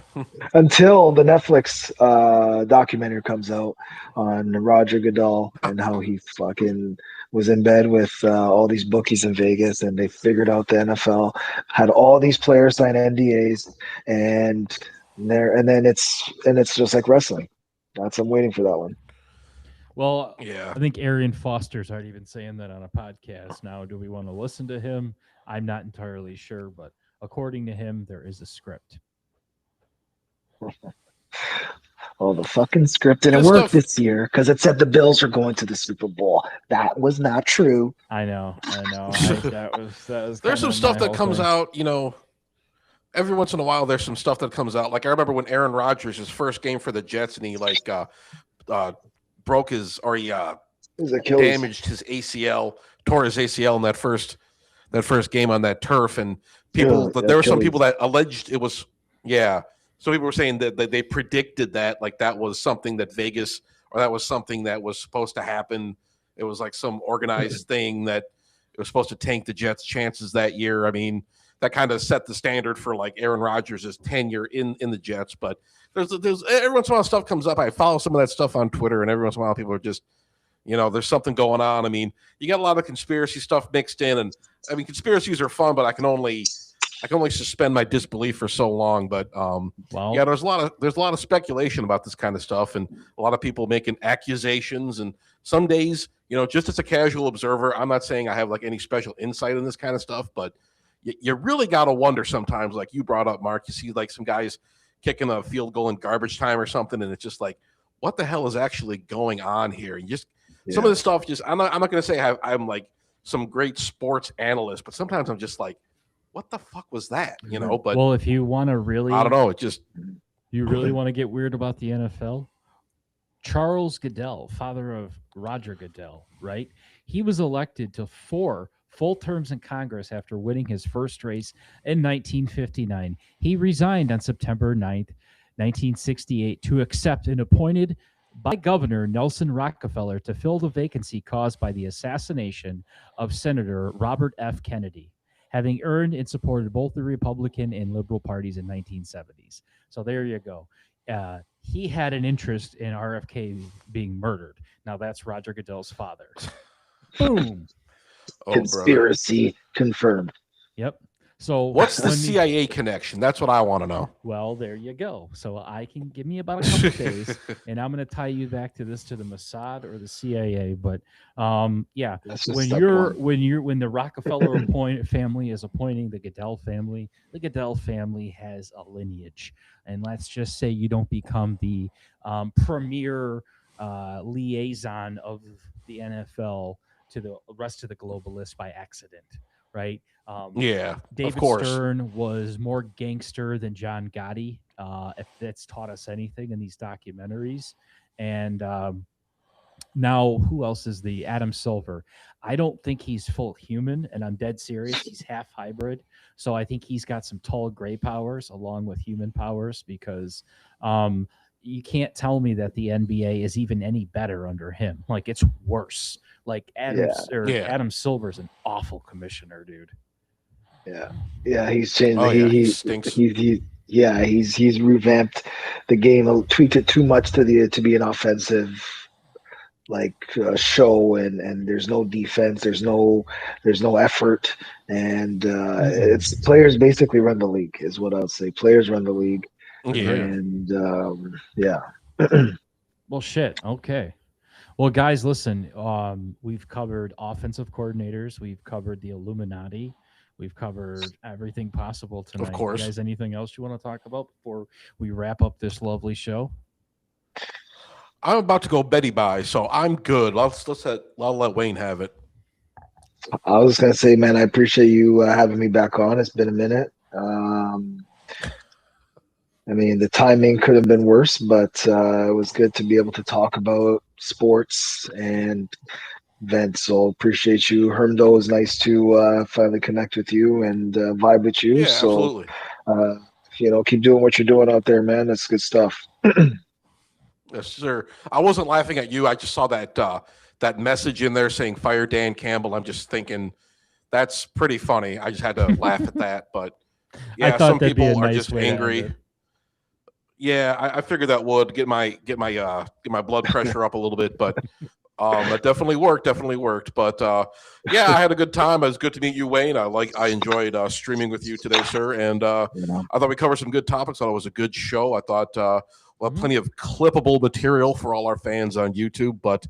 until the Netflix documentary comes out on Roger Goodell and how he fucking was in bed with all these bookies in Vegas, and they figured out the NFL had all these players sign NDAs, and then it's just like wrestling. I'm waiting for that one. Well, Yeah. I think Arian Foster's already been saying that on a podcast. Now, do we want to listen to him? I'm not entirely sure, but according to him, there is a script. Oh, the fucking script didn't work this year because it said the Bills are going to the Super Bowl. That was not true. I know. That was There's some stuff that comes out, every once in a while. There's some stuff that comes out. Like I remember when Aaron Rodgers, his first game for the Jets, and he broke his, or he damaged his ACL, tore his ACL in that first game on that turf, and there were some people that alleged it was So people were saying that they predicted that, like that was something that Vegas, or that was something that was supposed to happen. It was like some organized thing that it was supposed to tank the Jets' chances that year. I mean, that kind of set the standard for like Aaron Rodgers' tenure in the Jets. But there's every once in a while stuff comes up. I follow some of that stuff on Twitter, and every once in a while people are just, there's something going on. I mean, you got a lot of conspiracy stuff mixed in, and I mean, conspiracies are fun, but I can only suspend my disbelief for so long. But there's a lot of speculation about this kind of stuff, and a lot of people making accusations. And some days, just as a casual observer, I'm not saying I have like any special insight in this kind of stuff, but you really got to wonder sometimes, like you brought up, Mark, you see like some guys kicking a field goal in garbage time or something, and it's just like, what the hell is actually going on here? And just some of this stuff, I'm not going to say I'm like some great sports analyst, but sometimes I'm just like, what the fuck was that? But well, if you want to really, I don't know. You really want to get weird about the NFL? Charles Goodell, father of Roger Goodell, right? He was elected to 4 full terms in Congress after winning his first race in 1959. He resigned on September 9th, 1968, to accept and appointed by Governor Nelson Rockefeller to fill the vacancy caused by the assassination of Senator Robert F. Kennedy, having earned and supported both the Republican and Liberal parties in 1970s. So there you go. He had an interest in RFK being murdered. Now that's Roger Goodell's father. Boom. Conspiracy confirmed. Yep. So what's the CIA connection? That's what I want to know. Well, there you go. So give me about a couple days, and I'm going to tie you back to the Mossad or the CIA. But when the Rockefeller family is appointing the Goodell family has a lineage, and let's just say you don't become the premier liaison of the NFL to the rest of the globalists by accident, right? David Stern was more gangster than John Gotti, if that's taught us anything in these documentaries. And now, who else is the Adam Silver? I don't think he's full human, and I'm dead serious. He's half hybrid. So I think he's got some tall gray powers along with human powers, because you can't tell me that the NBA is even any better under him. Like, it's worse. Like Adam Silver's an awful commissioner, dude. Yeah, he's changed. He stinks. He's revamped the game, tweaked it too much to be an offensive show, and there's no defense, there's no effort, and it's players basically run the league, is what I'll say. Players run the league. And well, shit. Okay. Well, guys, listen. We've covered offensive coordinators. We've covered the Illuminati. We've covered everything possible tonight. Of course. You guys, anything else you want to talk about before we wrap up this lovely show? I'm about to go Betty bye, so I'm good. I'll let Wayne have it. I was gonna say, man, I appreciate you having me back on. It's been a minute. I mean, the timing could have been worse, but it was good to be able to talk about sports and vent. So appreciate you. Hermdo, it was nice to finally connect with you and vibe with you. Yeah, So, absolutely. keep doing what you're doing out there, man. That's good stuff. Yes, sir. I wasn't laughing at you. I just saw that message in there saying fire Dan Campbell. I'm just thinking that's pretty funny. I just had to laugh at that. But I yeah, thought some that'd be a people are nice just way to end angry. it. Yeah, I figured that would get my blood pressure up a little bit, but that definitely worked. But yeah, I had a good time. It was good to meet you, Wayne. I enjoyed streaming with you today, sir. And You know, I thought we covered some good topics. I thought it was a good show. I thought we'll have Mhm. plenty of clippable material for all our fans on YouTube. But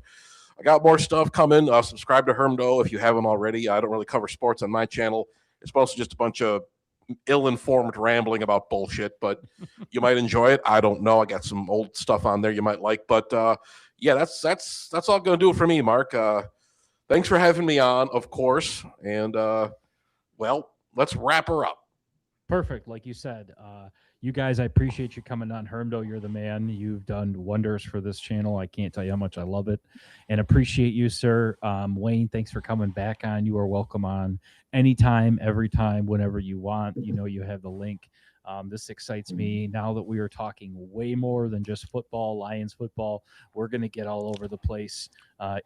I got more stuff coming. Subscribe to Hermdo if you haven't already. I don't really cover sports on my channel. It's mostly just a bunch of ill-informed rambling about bullshit, but you might enjoy it. I don't know. I got some old stuff on there you might like, but yeah, that's all going to do it for me, Mark. Thanks for having me on, of course, and well, let's wrap her up. Perfect, like you said. You guys, I appreciate you coming on. Hermdo, you're the man. You've done wonders for this channel. I can't tell you how much I love it and appreciate you, sir. Wayne, thanks for coming back on. You are welcome on anytime, every time, whenever you want. You know, you have the link. This excites me now that we are talking way more than just football, Lions football. We're going to get all over the place,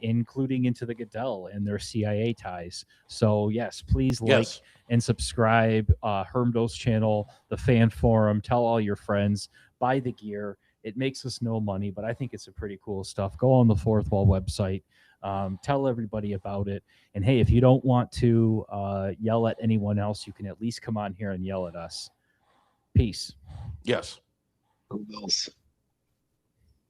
including into the Goodell and their CIA ties. So, yes, please like Yes. and subscribe. Hermdo's channel, the fan forum. Tell all your friends. Buy the gear. It makes us no money, but I think it's a pretty cool stuff. Go on the Fourth Wall website. Tell everybody about it. And hey, if you don't want to yell at anyone else, you can at least come on here and yell at us. Peace. Yes. who else?